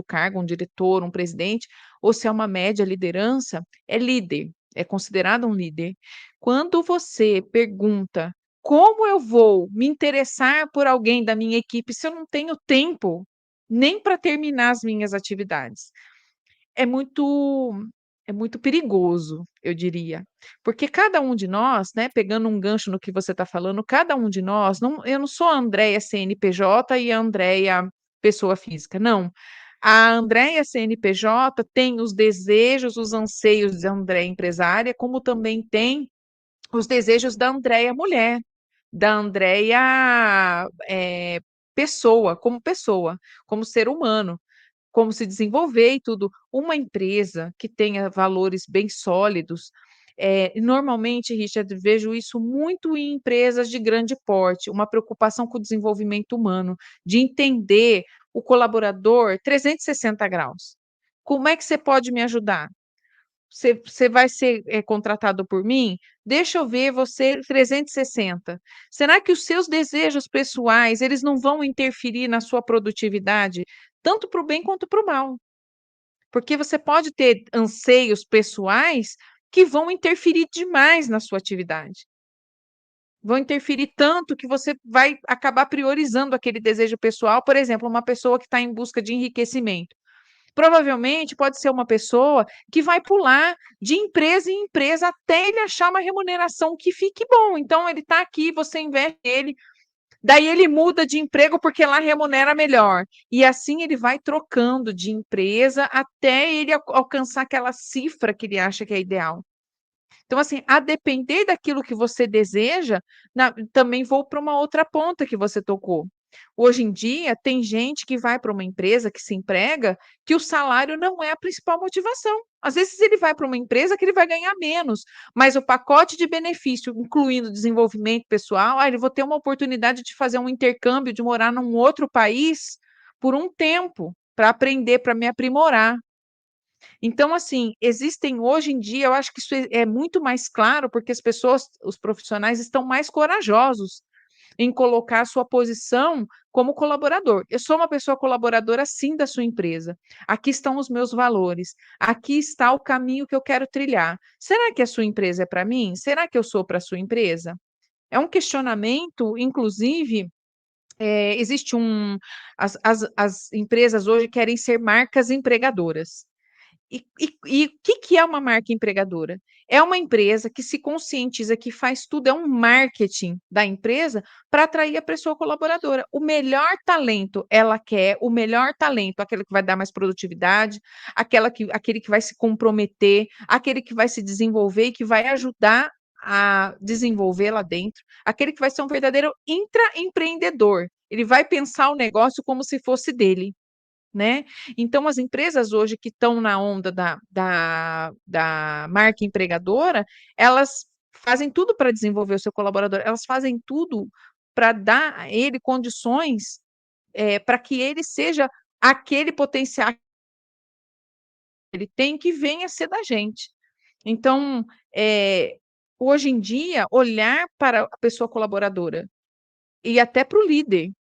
[SPEAKER 1] cargo, um diretor, um presidente, ou se é uma média liderança, é líder, é considerado um líder. Quando você pergunta: "Como eu vou me interessar por alguém da minha equipe se eu não tenho tempo nem para terminar as minhas atividades?". É muito é muito perigoso, eu diria, porque cada um de nós, né, pegando um gancho no que você está falando, cada um de nós, eu não sou a Andréia CNPJ e a Andréia pessoa física, não. A Andréia CNPJ tem os desejos, os anseios de Andréia empresária, como também tem os desejos da Andréia mulher, da Andréia, pessoa, como ser humano, como se desenvolver e tudo. Uma empresa que tenha valores bem sólidos, normalmente, Richard, vejo isso muito em empresas de grande porte, uma preocupação com o desenvolvimento humano, de entender o colaborador 360 graus. Como é que você pode me ajudar? Você vai ser, contratado por mim? Deixa eu ver você 360. Será que os seus desejos pessoais, eles não vão interferir na sua produtividade, tanto para o bem quanto para o mal? Porque você pode ter anseios pessoais que vão interferir demais na sua atividade. Vão interferir tanto que você vai acabar priorizando aquele desejo pessoal, por exemplo, uma pessoa que está em busca de enriquecimento. Provavelmente pode ser uma pessoa que vai pular de empresa em empresa até ele achar uma remuneração que fique bom. Então ele está aqui, você investe nele, daí ele muda de emprego porque lá remunera melhor. E assim ele vai trocando de empresa até ele alcançar aquela cifra que ele acha que é ideal. Então, assim, a depender daquilo que você deseja, também vou para uma outra ponta que você tocou. Hoje em dia, tem gente que vai para uma empresa, que se emprega, que o salário não é a principal motivação. Às vezes, ele vai para uma empresa que ele vai ganhar menos, mas o pacote de benefício, incluindo desenvolvimento pessoal, ele vou ter uma oportunidade de fazer um intercâmbio, de morar num outro país por um tempo, para aprender, para me aprimorar. Então, assim, existem hoje em dia, eu acho que isso é muito mais claro, porque as pessoas, os profissionais estão mais corajosos em colocar a sua posição como colaborador. Eu sou uma pessoa colaboradora, sim, da sua empresa. Aqui estão os meus valores. Aqui está o caminho que eu quero trilhar. Será que a sua empresa é para mim? Será que eu sou para a sua empresa? É um questionamento, inclusive, existe as empresas hoje querem ser marcas empregadoras. E o que que é uma marca empregadora? É uma empresa que se conscientiza que faz tudo, é um marketing da empresa para atrair a pessoa colaboradora. O melhor talento ela quer, o melhor talento, aquele que vai dar mais produtividade, aquele que vai se comprometer, aquele que vai se desenvolver e que vai ajudar a desenvolver lá dentro, aquele que vai ser um verdadeiro intraempreendedor. Ele vai pensar o negócio como se fosse dele. Né. Então as empresas hoje que estão na onda da marca empregadora, elas fazem tudo para desenvolver o seu colaborador, elas fazem tudo para dar a ele condições para que ele seja aquele potencial que ele tem, que venha a ser da gente. Então, hoje em dia, olhar para a pessoa colaboradora e até para o líder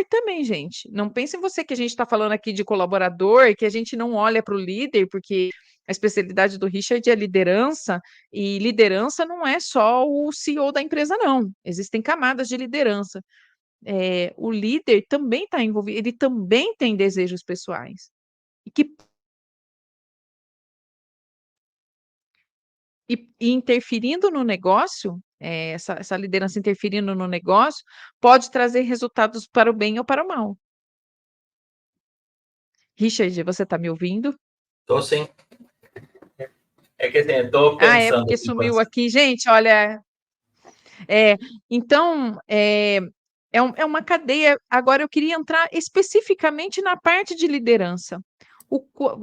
[SPEAKER 1] também, gente. Não pense em você que a gente está falando aqui de colaborador, que a gente não olha para o líder, porque a especialidade do Richard é liderança, e liderança não é só o CEO da empresa, não. Existem camadas de liderança. O líder também está envolvido, ele também tem desejos pessoais. E que e interferindo no negócio, essa liderança interferindo no negócio, pode trazer resultados para o bem ou para o mal. Richard, você está me ouvindo?
[SPEAKER 2] Tô sim. É que assim, eu tô
[SPEAKER 1] Ah, é
[SPEAKER 2] pensando
[SPEAKER 1] porque
[SPEAKER 2] aqui quando
[SPEAKER 1] sumiu aqui. Gente, olha, é, então, é uma cadeia. Agora eu queria entrar especificamente na parte de liderança.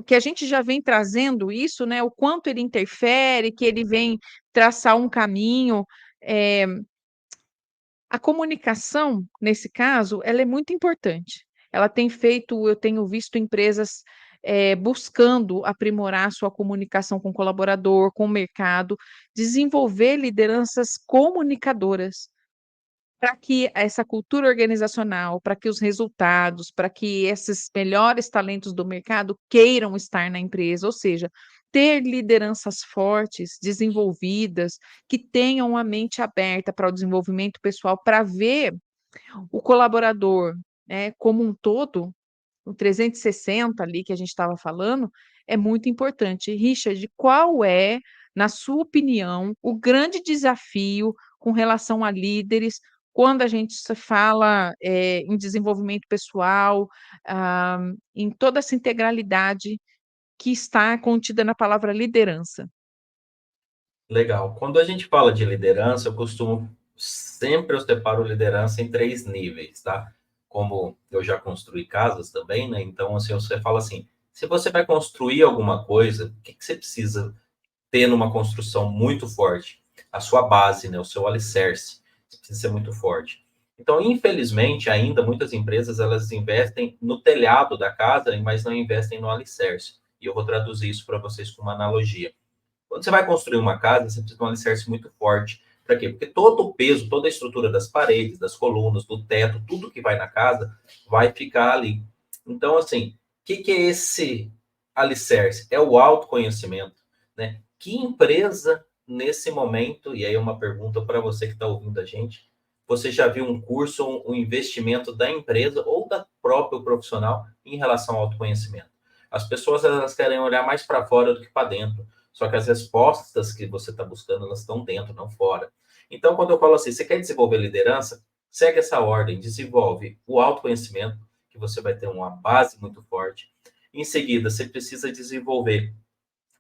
[SPEAKER 1] Que a gente já vem trazendo isso, né? O quanto ele interfere, que ele vem traçar um caminho. eh, A comunicação, nesse caso, ela é muito importante. Ela tem feito eu tenho visto empresas, buscando aprimorar sua comunicação com o colaborador, com o mercado, desenvolver lideranças comunicadoras, para que essa cultura organizacional, para que os resultados, para que esses melhores talentos do mercado queiram estar na empresa, ou seja, ter lideranças fortes, desenvolvidas, que tenham a mente aberta para o desenvolvimento pessoal, para ver o colaborador, né, como um todo, o 360 ali que a gente estava falando, é muito importante. Richard, qual é, na sua opinião, o grande desafio com relação a líderes, quando a gente se fala, em desenvolvimento pessoal, em toda essa integralidade que está contida na palavra liderança?
[SPEAKER 2] legal. Quando a gente fala de liderança, eu costumo sempre eu separo liderança em três níveis, tá? Como eu já construí casas também, né? Então, assim, você fala assim, se você vai construir alguma coisa, o que que você precisa ter numa construção muito forte? A sua base, né? O seu alicerce. Você precisa ser muito forte. Então, infelizmente, ainda muitas empresas elas investem no telhado da casa, mas não investem no alicerce. E eu vou traduzir isso para vocês com uma analogia. Quando você vai construir uma casa, você precisa de um alicerce muito forte. Para quê? Porque todo o peso, toda a estrutura das paredes, das colunas, do teto, tudo que vai na casa, vai ficar ali. Então, assim, o que é esse alicerce? É o autoconhecimento, né? Que empresa, nesse momento, e aí é uma pergunta para você que está ouvindo a gente, você já viu um curso, um investimento da empresa ou da própria profissional em relação ao autoconhecimento? As pessoas elas querem olhar mais para fora do que para dentro. Só que as respostas que você está buscando, elas estão dentro, não fora. Então, quando eu falo assim, você quer desenvolver liderança? Segue essa ordem, desenvolve o autoconhecimento, que você vai ter uma base muito forte. Em seguida, você precisa desenvolver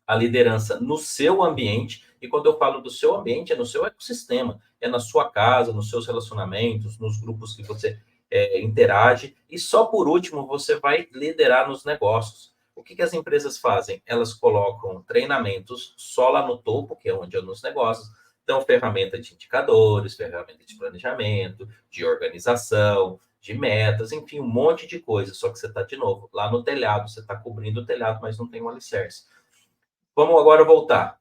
[SPEAKER 2] a liderança no seu ambiente. E quando eu falo do seu ambiente, é no seu ecossistema, é na sua casa, nos seus relacionamentos, nos grupos que você interage. E só por último, você vai liderar nos negócios. O que as empresas fazem? Elas colocam treinamentos só lá no topo, que é onde é nos negócios. Então, ferramenta de indicadores, ferramenta de planejamento, de organização, de metas, enfim, um monte de coisa. Só que você está, de novo, lá no telhado, você está cobrindo o telhado, mas não tem um alicerce. Vamos agora voltar.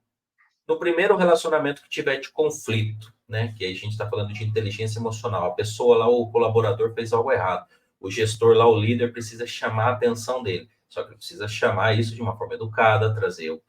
[SPEAKER 2] No primeiro relacionamento que tiver de conflito, né? Que aí a gente está falando de inteligência emocional. A pessoa lá, o colaborador fez algo errado. O gestor lá, o líder, precisa chamar a atenção dele. Só que precisa chamar isso de uma forma educada, trazer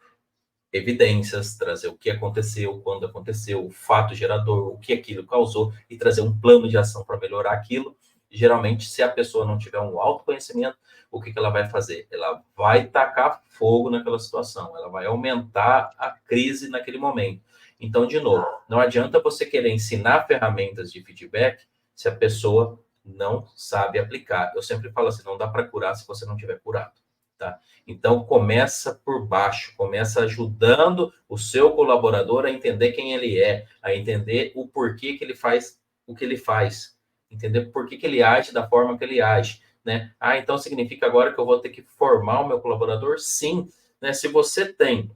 [SPEAKER 2] evidências, trazer o que aconteceu, quando aconteceu, o fato gerador, o que aquilo causou e trazer um plano de ação para melhorar aquilo. Geralmente, se a pessoa não tiver um autoconhecimento, o que ela vai fazer? Ela vai tacar fogo naquela situação, ela vai aumentar a crise naquele momento. Então, de novo, não adianta você querer ensinar ferramentas de feedback se a pessoa não sabe aplicar. Eu sempre falo assim, não dá para curar se você não tiver curado, tá? Então, começa por baixo, começa ajudando o seu colaborador a entender quem ele é, a entender o porquê que ele faz o que ele faz, entender por que ele age da forma que ele age, né? Ah, então significa agora que eu vou ter que formar o meu colaborador? Sim, né? Se você tem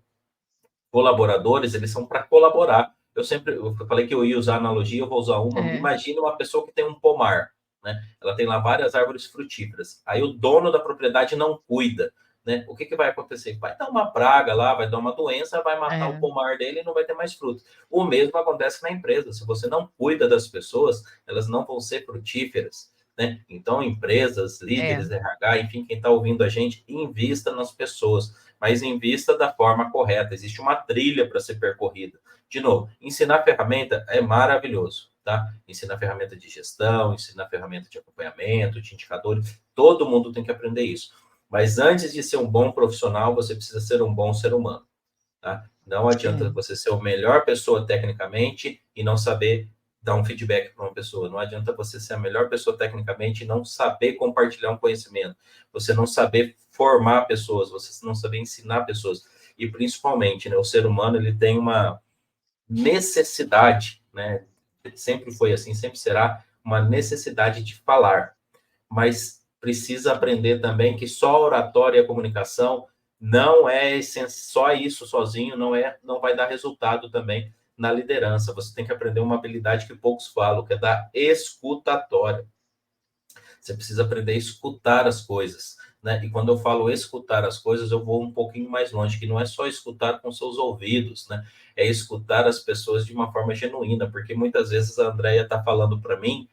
[SPEAKER 2] colaboradores, eles são para colaborar. eu falei que eu ia usar a analogia, eu vou usar uma.
[SPEAKER 1] É,
[SPEAKER 2] Imagina uma pessoa que tem um pomar, né? Ela tem lá várias árvores frutíferas. Aí o dono da propriedade não cuida, né? O que, que vai acontecer? Vai dar uma praga lá, vai dar uma doença, vai matar o
[SPEAKER 1] é,
[SPEAKER 2] pomar dele e não vai ter mais fruto. O mesmo acontece na empresa. Se você não cuida das pessoas, elas não vão ser frutíferas. Né? Então, empresas,
[SPEAKER 1] é,
[SPEAKER 2] líderes, RH, enfim, quem está ouvindo a gente, invista nas pessoas, mas invista da forma correta. Existe uma trilha para ser percorrida. De novo, ensinar ferramenta é maravilhoso, tá? Ensinar ferramenta de gestão, ensinar ferramenta de acompanhamento, de indicadores, todo mundo tem que aprender isso. Mas antes de ser um bom profissional, você precisa ser um bom ser humano, tá? Não adianta
[SPEAKER 1] é.
[SPEAKER 2] você ser a melhor pessoa tecnicamente e não saber dar um feedback para uma pessoa. Não adianta você ser a melhor pessoa tecnicamente e não saber compartilhar um conhecimento. Você não saber formar pessoas, você não saber ensinar pessoas. E principalmente, né, o ser humano ele tem uma necessidade, né? Sempre foi assim, sempre será uma necessidade de falar, mas precisa aprender também que só oratória e a comunicação não é só isso sozinho, não vai dar resultado também na liderança. Você tem que aprender uma habilidade que poucos falam, que é da escutatória. Você precisa aprender a escutar as coisas. Né? E quando eu falo escutar as coisas, eu vou um pouquinho mais longe, que não é só escutar com seus ouvidos, né? É escutar as pessoas de uma forma genuína, porque muitas vezes a Andrea está falando para mim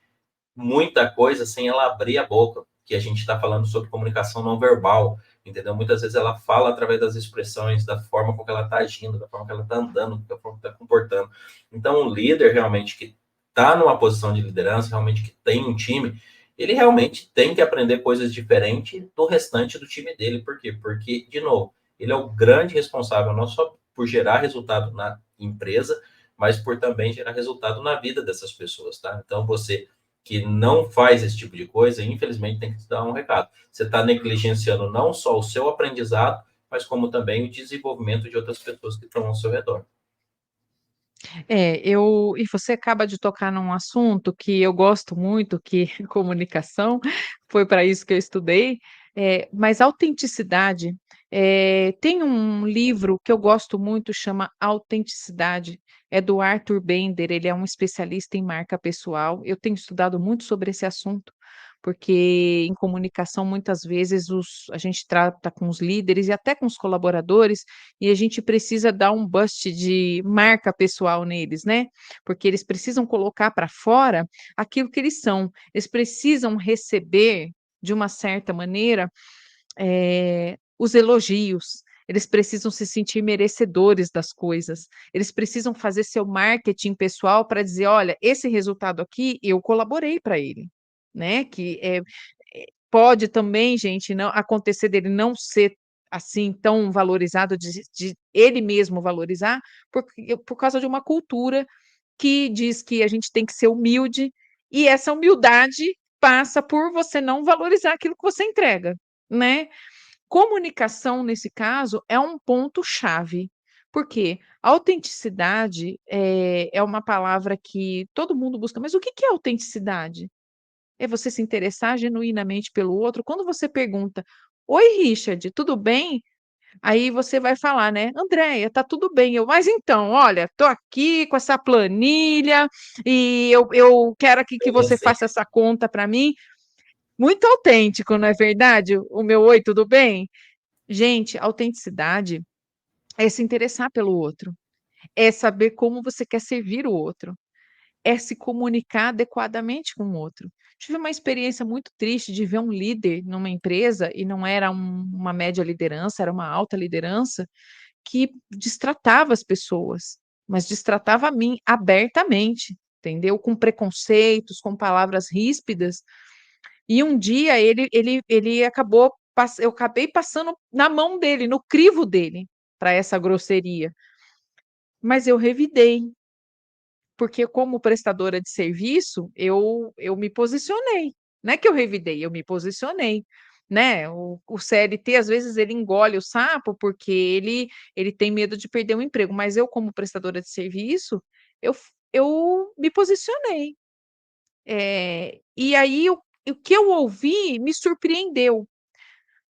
[SPEAKER 2] muita coisa sem ela abrir a boca, que a gente está falando sobre comunicação não verbal, entendeu? Muitas vezes ela fala através das expressões, da forma com que ela está agindo, da forma que ela está andando, da forma que está comportando. Então, um líder realmente que está numa posição de liderança, realmente que tem um time, ele realmente tem que aprender coisas diferentes do restante do time dele. Por quê? Porque, de novo, ele é o grande responsável não só por gerar resultado na empresa, mas por também gerar resultado na vida dessas pessoas, tá? Então, você que não faz esse tipo de coisa, infelizmente tem que te dar um recado. Você está negligenciando não só o seu aprendizado, mas como também o desenvolvimento de outras pessoas que estão ao seu redor.
[SPEAKER 1] E você acaba de tocar num assunto que eu gosto muito, que é comunicação, foi para isso que eu estudei, mas autenticidade, tem um livro que eu gosto muito, chama Autenticidade, é do Arthur Bender, ele é um especialista em marca pessoal, eu tenho estudado muito sobre esse assunto, porque em comunicação muitas vezes a gente trata com os líderes e até com os colaboradores, e a gente precisa dar um boost de marca pessoal neles, né, porque eles precisam colocar para fora aquilo que eles são. Eles precisam receber, de uma certa maneira, os elogios, eles precisam se sentir merecedores das coisas, eles precisam fazer seu marketing pessoal para dizer: "Olha, esse resultado aqui, eu colaborei para ele", né, pode também, gente, não acontecer dele não ser, assim, tão valorizado, de ele mesmo valorizar, por causa de uma cultura que diz que a gente tem que ser humilde, e essa humildade passa por você não valorizar aquilo que você entrega, né. Comunicação, nesse caso, é um ponto-chave. Por quê? Autenticidade, é uma palavra que todo mundo busca, mas o que que é autenticidade? É você se interessar genuinamente pelo outro. Quando você pergunta: "Oi, Richard, tudo bem?", aí você vai falar, né: "Andréia, tá tudo bem". Mas então, olha, tô aqui com essa planilha e eu quero aqui que
[SPEAKER 2] Bem
[SPEAKER 1] você
[SPEAKER 2] assim.
[SPEAKER 1] faça essa conta para mim". Muito autêntico, não é verdade? O meu "Oi, tudo bem?". Gente, autenticidade é se interessar pelo outro, é saber como você quer servir o outro, é se comunicar adequadamente com o outro. Tive uma experiência muito triste de ver um líder numa empresa, e não era uma média liderança, era uma alta liderança, que destratava as pessoas, mas destratava a mim abertamente, entendeu? Com preconceitos, com palavras ríspidas. E um dia ele acabou eu acabei passando na mão dele, no crivo dele, para essa grosseria. Mas eu revidei, porque como prestadora de serviço, eu me posicionei. Não é que eu revidei, eu me posicionei, né. O CLT, às vezes, ele engole o sapo, porque ele tem medo de perder o emprego, mas eu, como prestadora de serviço, eu me posicionei. E aí o que eu ouvi me surpreendeu.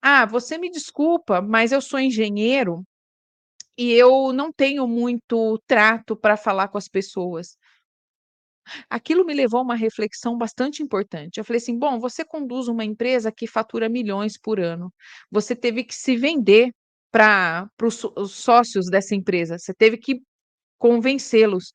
[SPEAKER 1] "Ah, você me desculpa, mas eu sou engenheiro e eu não tenho muito trato para falar com as pessoas. Aquilo me levou a uma reflexão bastante importante. Eu falei assim: "Bom, você conduz uma empresa que fatura milhões por ano. Você teve que se vender para os sócios dessa empresa, você teve que convencê-los.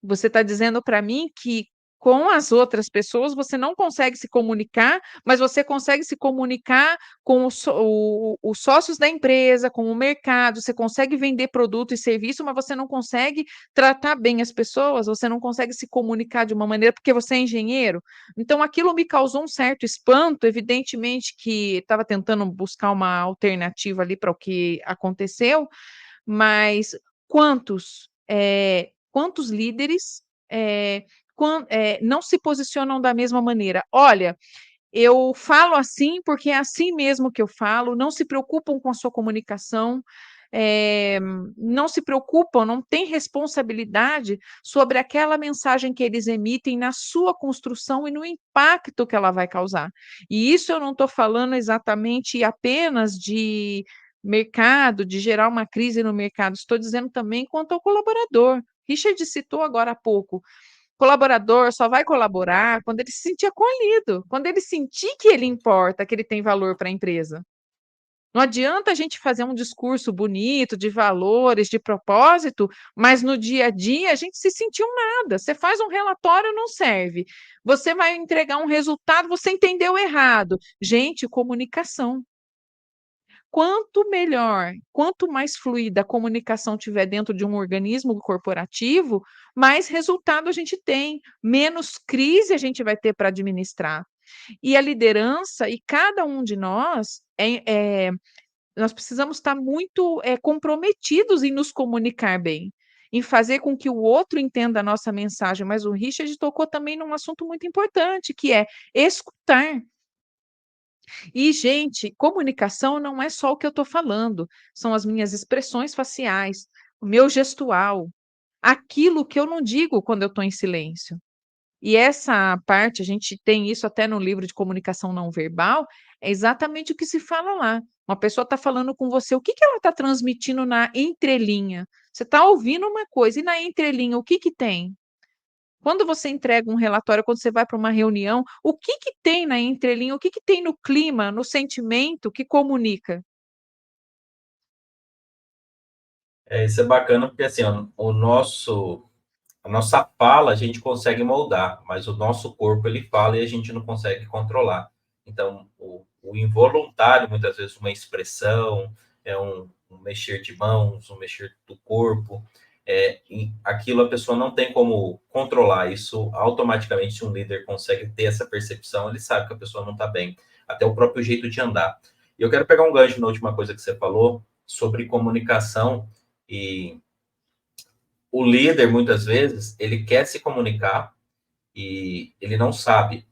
[SPEAKER 1] Você está dizendo para mim que com as outras pessoas você não consegue se comunicar, mas você consegue se comunicar com os sócios da empresa, com o mercado, você consegue vender produto e serviço, mas você não consegue tratar bem as pessoas, você não consegue se comunicar de uma maneira porque você é engenheiro. Então aquilo me causou um certo espanto, evidentemente que estava tentando buscar uma alternativa ali para o que aconteceu, mas quantos líderes, não se posicionam da mesma maneira? "Olha, eu falo assim, porque é assim mesmo que eu falo", não se preocupam com a sua comunicação, eh, não se preocupam, não têm responsabilidade sobre aquela mensagem que eles emitem na sua construção e no impacto que ela vai causar. E isso eu não estou falando exatamente apenas de mercado, de gerar uma crise no mercado, estou dizendo também quanto ao colaborador. Richard citou agora há pouco, colaborador só vai colaborar quando ele se sentir acolhido, quando ele sentir que ele importa, que ele tem valor para a empresa. Não adianta a gente fazer um discurso bonito de valores, de propósito, mas no dia a dia a gente se sentiu nada. Você faz um relatório, não serve. Você vai entregar um resultado, você entendeu errado. Gente, comunicação. Quanto melhor, quanto mais fluida a comunicação tiver dentro de um organismo corporativo, mais resultado a gente tem, menos crise a gente vai ter para administrar. E a liderança, e cada um de nós, nós precisamos estar muito comprometidos em nos comunicar bem, em fazer com que o outro entenda a nossa mensagem. Mas o Richard tocou também num assunto muito importante, que é escutar. E, gente, comunicação não é só o que eu estou falando, são as minhas expressões faciais, o meu gestual, aquilo que eu não digo quando eu estou em silêncio. E essa parte, a gente tem isso até no livro de comunicação não verbal, é exatamente o que se fala lá. Uma pessoa está falando com você, o que que ela está transmitindo na entrelinha? Você está ouvindo uma coisa, e na entrelinha, o que que tem? Quando você entrega um relatório, quando você vai para uma reunião, o que que tem na entrelinha, o que que tem no clima, no sentimento que comunica?
[SPEAKER 2] Isso é bacana porque assim, ó, a nossa fala a gente consegue moldar, mas o nosso corpo ele fala e a gente não consegue controlar. Então, o involuntário, muitas vezes, uma expressão, um mexer de mãos, um mexer do corpo, aquilo a pessoa não tem como controlar. Isso automaticamente, se um líder consegue ter essa percepção, ele sabe que a pessoa não está bem. Até o próprio jeito de andar. E eu quero pegar um gancho na última coisa que você falou sobre comunicação e o líder, muitas vezes, ele quer se comunicar e ele não sabe.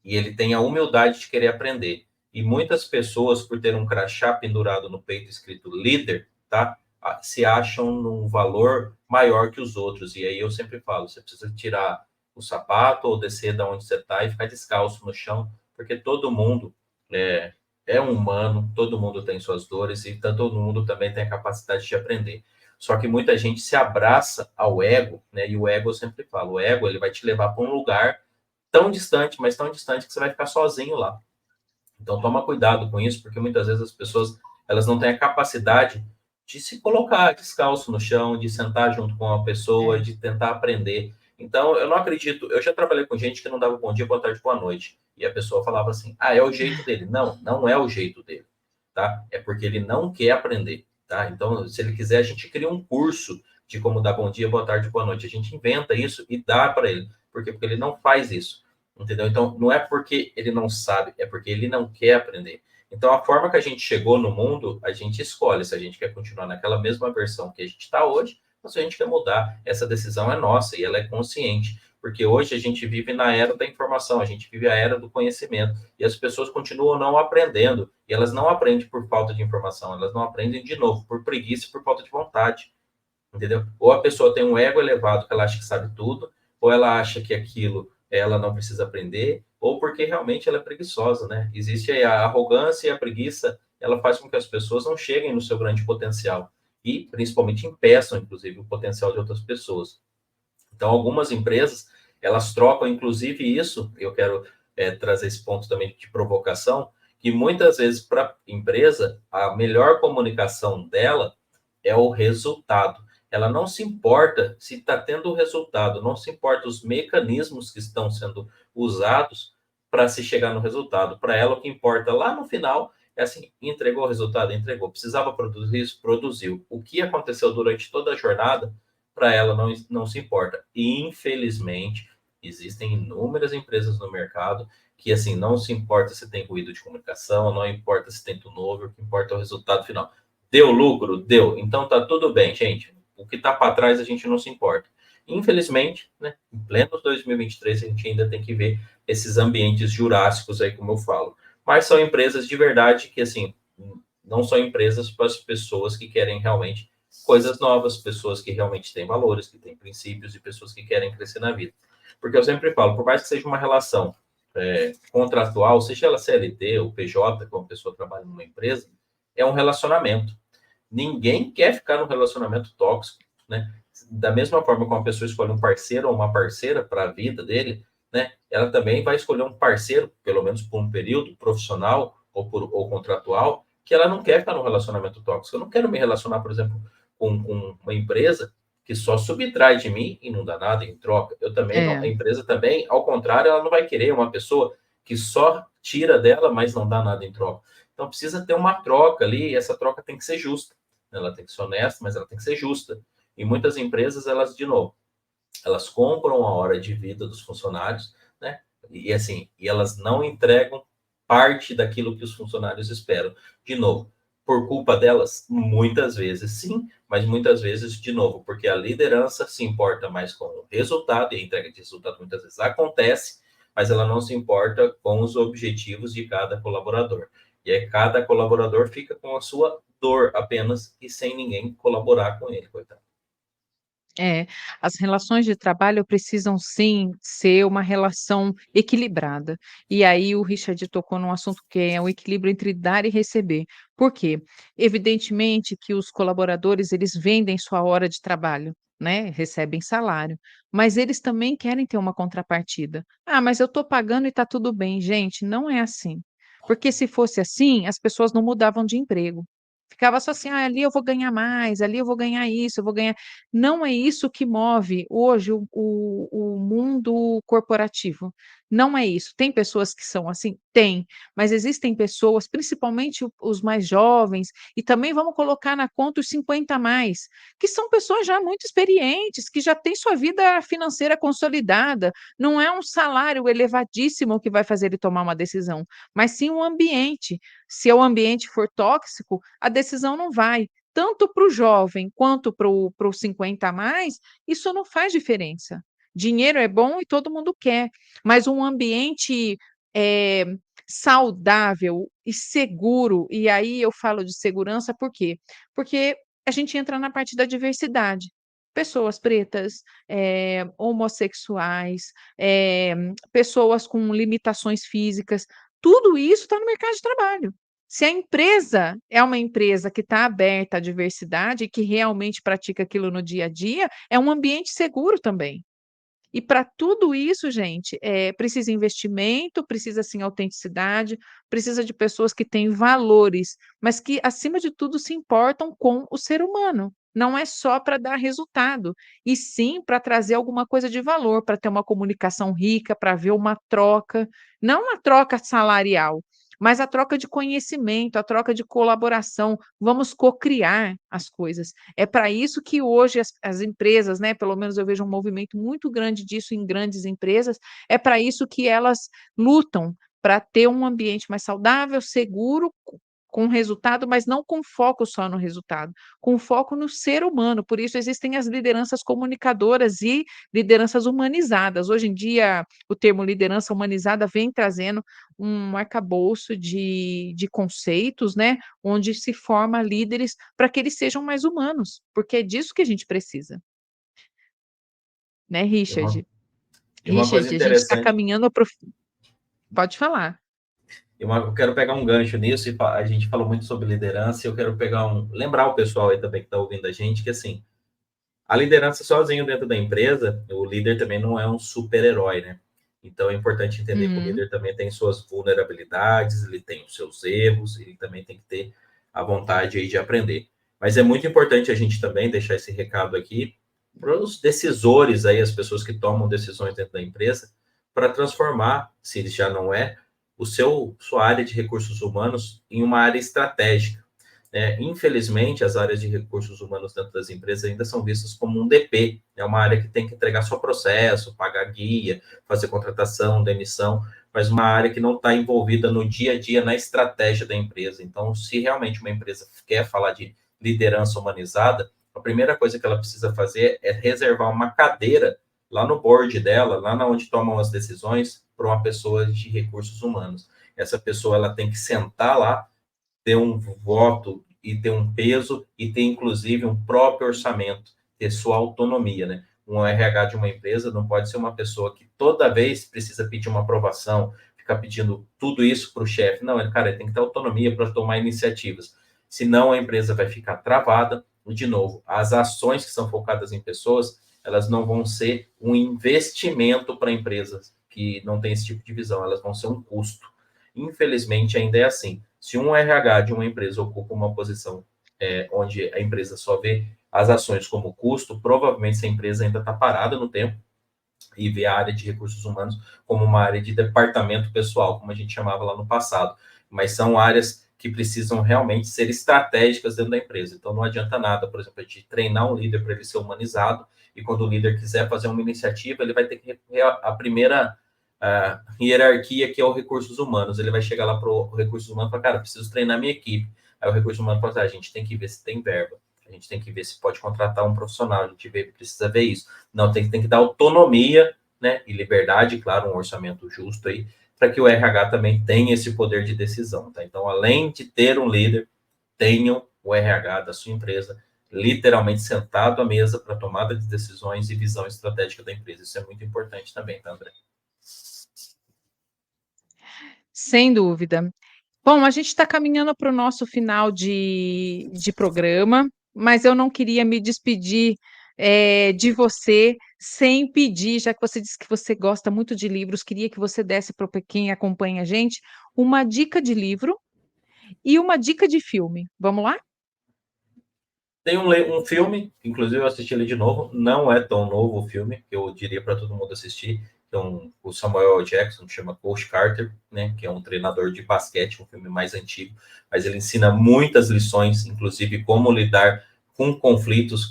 [SPEAKER 2] E ele tem a humildade de querer aprender. E muitas pessoas, por ter um crachá pendurado no peito escrito líder, tá? Se acham num valor maior que os outros. E aí eu sempre falo, você precisa tirar o sapato ou descer da onde você está e ficar descalço no chão, porque todo mundo é, é humano, todo mundo tem suas dores e todo mundo também tem a capacidade de aprender. Só que muita gente se abraça ao ego, né? E o ego, eu sempre falo, o ego ele vai te levar para um lugar tão distante, mas tão distante que você vai ficar sozinho lá. Então toma cuidado com isso, porque muitas vezes as pessoas elas não têm a capacidade de se colocar descalço no chão, de sentar junto com a pessoa,
[SPEAKER 1] É.
[SPEAKER 2] de tentar aprender. Então eu não acredito, eu já trabalhei com gente que não dava bom dia, boa tarde, boa noite, e a pessoa falava assim: "Ah, é o jeito dele". Não, não é o jeito dele, tá? É porque ele não quer aprender, tá? Então, se ele quiser, a gente cria um curso de como dar bom dia, boa tarde, boa noite. A gente inventa isso e dá para ele. Por quê? Porque ele não faz isso. Entendeu? Então, não é porque ele não sabe, é porque ele não quer aprender. Então, a forma que a gente chegou no mundo, a gente escolhe se a gente quer continuar naquela mesma versão que a gente está hoje, ou se a gente quer mudar. Essa decisão é nossa e ela é consciente, porque hoje a gente vive na era da informação, a gente vive a era do conhecimento, e as pessoas continuam não aprendendo, e elas não aprendem por falta de informação, elas não aprendem de novo por preguiça e por falta de vontade, entendeu? Ou a pessoa tem um ego elevado que ela acha que sabe tudo, ou ela acha que aquilo ela não precisa aprender, ou porque realmente ela é preguiçosa, né? Existe aí a arrogância e a preguiça, ela faz com que as pessoas não cheguem no seu grande potencial. e principalmente impeçam, inclusive, o potencial de outras pessoas. Então, algumas empresas, elas trocam, inclusive, isso, eu quero trazer esse ponto também de provocação, que muitas vezes para a empresa, a melhor comunicação dela é o resultado. Ela não se importa se está tendo o resultado, não se importa os mecanismos que estão sendo usados para se chegar no resultado. Para ela, o que importa lá no final é assim: entregou o resultado? Entregou. Precisava produzir isso? Produziu. O que aconteceu durante toda a jornada, para ela não se importa. E, infelizmente, existem inúmeras empresas no mercado que, assim, não se importa se tem ruído de comunicação, não importa se tem turnover, o que importa é o resultado final. Deu lucro? Deu. Então tá tudo bem, gente. O que tá para trás a gente não se importa. Infelizmente, né, em pleno 2023, a gente ainda tem que ver esses ambientes jurássicos aí, como eu falo. Mas são empresas de verdade que, assim, não são empresas para as pessoas que querem realmente coisas novas, pessoas que realmente têm valores, que têm princípios e pessoas que querem crescer na vida. Porque eu sempre falo, por mais que seja uma relação contratual, seja ela CLT ou PJ, como a pessoa trabalha numa empresa, é um relacionamento. Ninguém quer ficar num relacionamento tóxico, né? Da mesma forma que uma pessoa escolhe um parceiro ou uma parceira para a vida dele, né? Ela também vai escolher um parceiro, pelo menos por um período profissional ou contratual, que ela não quer ficar num relacionamento tóxico. Eu não quero me relacionar, por exemplo, com uma empresa que só subtrai de mim e não dá nada em troca. Eu também não, a
[SPEAKER 1] É.
[SPEAKER 2] empresa também, ao contrário, ela não vai querer uma pessoa que só tira dela, mas não dá nada em troca. Então precisa ter uma troca ali, e essa troca tem que ser justa. Ela tem que ser honesta, mas ela tem que ser justa. E muitas empresas, elas, de novo, elas compram a hora de vida dos funcionários, né? E assim, e elas não entregam parte daquilo que os funcionários esperam. De novo, por culpa delas, muitas vezes sim, mas muitas vezes, de novo, porque a liderança se importa mais com o resultado, e a entrega de resultado muitas vezes acontece, mas ela não se importa com os objetivos de cada colaborador. E aí cada colaborador fica com a sua dor apenas e sem ninguém colaborar com ele, coitado.
[SPEAKER 1] É, as relações de trabalho precisam sim ser uma relação equilibrada. E aí o Richard tocou num assunto que é o equilíbrio entre dar e receber. Por quê? Evidentemente que os colaboradores, eles vendem sua hora de trabalho, né? Recebem salário, mas eles também querem ter uma contrapartida. Ah, mas eu estou pagando e está tudo bem. Gente, não é assim. Porque se fosse assim, as pessoas não mudavam de emprego. Ficava só assim, ah, ali eu vou ganhar mais, ali eu vou ganhar isso, eu vou ganhar. Não é isso que move hoje o mundo corporativo, não é isso. Tem pessoas que são assim? Tem, mas existem pessoas, principalmente os mais jovens, e também vamos colocar na conta os 50 a mais, que são pessoas já muito experientes, que já têm sua vida financeira consolidada, não é um salário elevadíssimo que vai fazer ele tomar uma decisão, mas sim o ambiente. Se o ambiente for tóxico, a decisão não vai tanto para o jovem quanto para o 50 a mais, isso não faz diferença. Dinheiro é bom e todo mundo quer, mas um ambiente, eh, saudável e seguro, e aí eu falo de segurança por quê? Porque a gente entra na parte da diversidade. Pessoas pretas, homossexuais, pessoas com limitações físicas, tudo isso está no mercado de trabalho. Se a empresa é uma empresa que está aberta à diversidade e que realmente pratica aquilo no dia a dia, é um ambiente seguro também. E para tudo isso, gente, precisa investimento, precisa sim autenticidade, precisa de pessoas que têm valores, mas que, acima de tudo, se importam com o ser humano. Não é só para dar resultado, e sim para trazer alguma coisa de valor, para ter uma comunicação rica, para ver uma troca, não uma troca salarial, mas a troca de conhecimento, a troca de colaboração. Vamos cocriar as coisas. É para isso que hoje as empresas, né, pelo menos eu vejo um movimento muito grande disso em grandes empresas, é para isso que elas lutam, para ter um ambiente mais saudável, seguro, com resultado, mas não com foco só no resultado, com foco no ser humano. Por isso existem as lideranças comunicadoras e lideranças humanizadas. Hoje em dia, o termo liderança humanizada vem trazendo um arcabouço de conceitos, né, onde se forma líderes para que eles sejam mais humanos, porque é disso que a gente precisa, né,
[SPEAKER 2] E uma,
[SPEAKER 1] Richard?
[SPEAKER 2] e uma coisa
[SPEAKER 1] Richard, a gente está
[SPEAKER 2] interessante.
[SPEAKER 1] caminhando pode falar.
[SPEAKER 2] Eu quero pegar um gancho nisso, e a gente falou muito sobre liderança, e eu quero lembrar o pessoal aí também que está ouvindo a gente, que assim, a liderança sozinho dentro da empresa, o líder também não é um super-herói, né? Então é importante entender que o
[SPEAKER 1] Uhum.
[SPEAKER 2] líder também tem suas vulnerabilidades, ele tem os seus erros, ele também tem que ter a vontade aí de aprender. Mas é muito importante a gente também deixar esse recado aqui para os decisores aí, as pessoas que tomam decisões dentro da empresa, para transformar, se ele já não é, sua área de recursos humanos em uma área estratégica. Infelizmente, as áreas de recursos humanos dentro das empresas ainda são vistas como um DP, é uma área que tem que entregar só processo, pagar guia, fazer contratação, demissão, mas uma área que não está envolvida no dia a dia, na estratégia da empresa. Então, se realmente uma empresa quer falar de liderança humanizada, a primeira coisa que ela precisa fazer é reservar uma cadeira lá no board dela, lá na onde tomam as decisões, para uma pessoa de recursos humanos. Essa pessoa ela tem que sentar lá, ter um voto e ter um peso e ter, inclusive, um próprio orçamento, ter sua autonomia, né? Um RH de uma empresa não pode ser uma pessoa que toda vez precisa pedir uma aprovação, ficar pedindo tudo isso para o chefe. Não, cara, ele tem que ter autonomia para tomar iniciativas. Senão a empresa vai ficar travada. E, de novo, as ações que são focadas em pessoas, elas não vão ser um investimento para empresas que não têm esse tipo de visão, elas vão ser um custo. Infelizmente, ainda é assim. Se um RH de uma empresa ocupa uma posição onde a empresa só vê as ações como custo, provavelmente essa empresa ainda está parada no tempo e vê a área de recursos humanos como uma área de departamento pessoal, como a gente chamava lá no passado. Mas são áreas que precisam realmente ser estratégicas dentro da empresa. Então não adianta nada, por exemplo, a gente treinar um líder para ele ser humanizado, e quando o líder quiser fazer uma iniciativa, ele vai ter que a primeira hierarquia, que é o recursos humanos. Ele vai chegar lá para o recursos humanos e falar, cara, preciso treinar minha equipe. Aí o recurso humano fala, a gente tem que ver se tem verba, a gente tem que ver se pode contratar um profissional, a gente precisa ver isso. Não, tem que dar autonomia, né, e liberdade, claro, um orçamento justo aí, para que o RH também tenha esse poder de decisão, tá? Então, além de ter um líder, tenham o RH da sua empresa literalmente sentado à mesa para tomada de decisões e visão estratégica da empresa. Isso é muito importante também, tá, André?
[SPEAKER 1] Sem dúvida. Bom, a gente está caminhando para o nosso final de programa, mas eu não queria me despedir, de você sem pedir, já que você disse que você gosta muito de livros, queria que você desse para quem acompanha a gente, uma dica de livro e uma dica de filme. Vamos lá?
[SPEAKER 2] Tem um filme, inclusive eu assisti ele de novo, não é tão novo o filme, que eu diria para todo mundo assistir. Então, o Samuel L. Jackson chama Coach Carter, né, que é um treinador de basquete, um filme mais antigo, mas ele ensina muitas lições, inclusive como lidar com conflitos,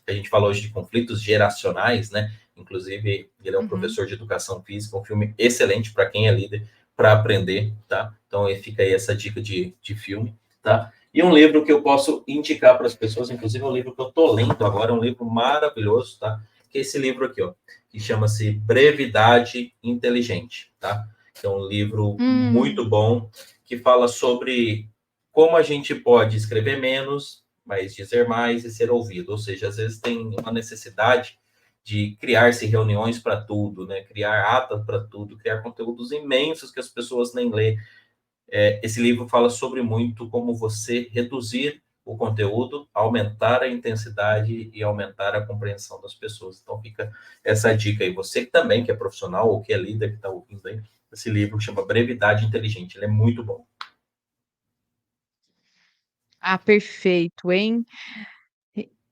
[SPEAKER 2] a gente falou hoje de conflitos geracionais, né? Inclusive, ele é um
[SPEAKER 1] Uhum.
[SPEAKER 2] professor de educação física, um filme excelente para quem é líder, para aprender, tá? Então, fica aí essa dica de filme, tá? E um livro que eu posso indicar para as pessoas, inclusive um livro que eu estou lendo agora, um livro maravilhoso, tá? Que é esse livro aqui, ó, que chama-se Brevidade Inteligente, tá? Que é um livro
[SPEAKER 1] Hum.
[SPEAKER 2] muito bom, que fala sobre como a gente pode escrever menos, mas dizer mais e ser ouvido. Ou seja, às vezes tem uma necessidade de criar-se reuniões para tudo, né? Criar atas para tudo, criar conteúdos imensos que as pessoas nem lê. Esse livro fala sobre muito como você reduzir o conteúdo, aumentar a intensidade e aumentar a compreensão das pessoas. Então fica essa dica aí. Você que também que é profissional ou que é líder que está ouvindo aí, esse livro chama Brevidade Inteligente. Ele é muito bom.
[SPEAKER 1] Ah, perfeito, hein?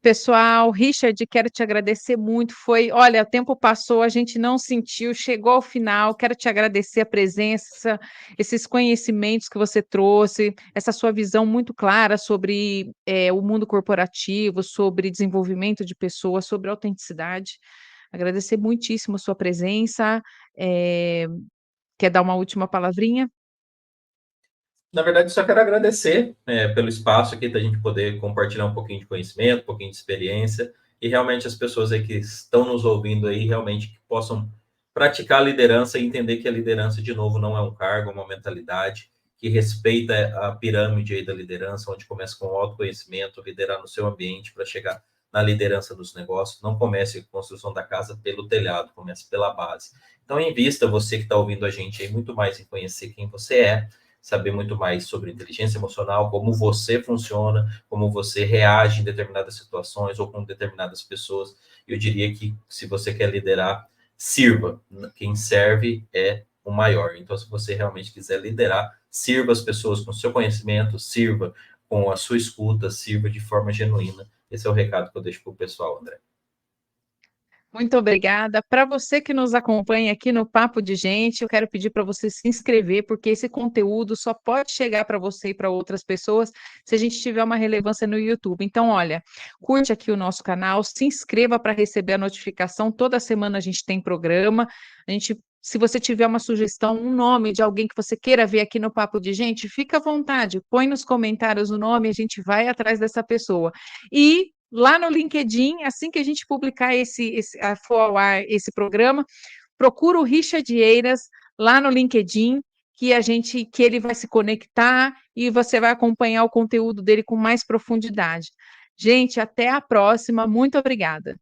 [SPEAKER 1] Pessoal, Richard, quero te agradecer muito. Olha, o tempo passou, a gente não sentiu, chegou ao final. Quero te agradecer a presença, esses conhecimentos que você trouxe, essa sua visão muito clara sobre o mundo corporativo, sobre desenvolvimento de pessoas, sobre autenticidade. Agradecer muitíssimo a sua presença. Eh, Quer dar uma última palavrinha?
[SPEAKER 2] Na verdade, só quero agradecer pelo espaço aqui, da gente poder compartilhar um pouquinho de conhecimento, um pouquinho de experiência, e realmente as pessoas aí que estão nos ouvindo aí, realmente que possam praticar a liderança e entender que a liderança, de novo, não é um cargo, é uma mentalidade, que respeita a pirâmide aí da liderança, onde começa com o autoconhecimento, liderar no seu ambiente para chegar na liderança dos negócios. Não comece a construção da casa pelo telhado, comece pela base. Então, invista, você que está ouvindo a gente aí, muito mais em conhecer quem você é, saber muito mais sobre inteligência emocional, como você funciona, como você reage em determinadas situações ou com determinadas pessoas. Eu diria que, se você quer liderar, sirva. Quem serve é o maior. Então, se você realmente quiser liderar, sirva as pessoas com o seu conhecimento, sirva com a sua escuta, sirva de forma genuína. Esse é o recado que eu deixo para o pessoal, André.
[SPEAKER 1] Muito obrigada. Para você que nos acompanha aqui no Papo de Gente, eu quero pedir para você se inscrever, porque esse conteúdo só pode chegar para você e para outras pessoas se a gente tiver uma relevância no YouTube. Então, olha, curte aqui o nosso canal, se inscreva para receber a notificação. Toda semana a gente tem programa. Se você tiver uma sugestão, um nome de alguém que você queira ver aqui no Papo de Gente, fica à vontade, põe nos comentários o nome, a gente vai atrás dessa pessoa. E lá no LinkedIn, assim que a gente publicar for ao ar esse programa, procura o Richard Eiras lá no LinkedIn, que ele vai se conectar e você vai acompanhar o conteúdo dele com mais profundidade. Gente, até a próxima. Muito obrigada.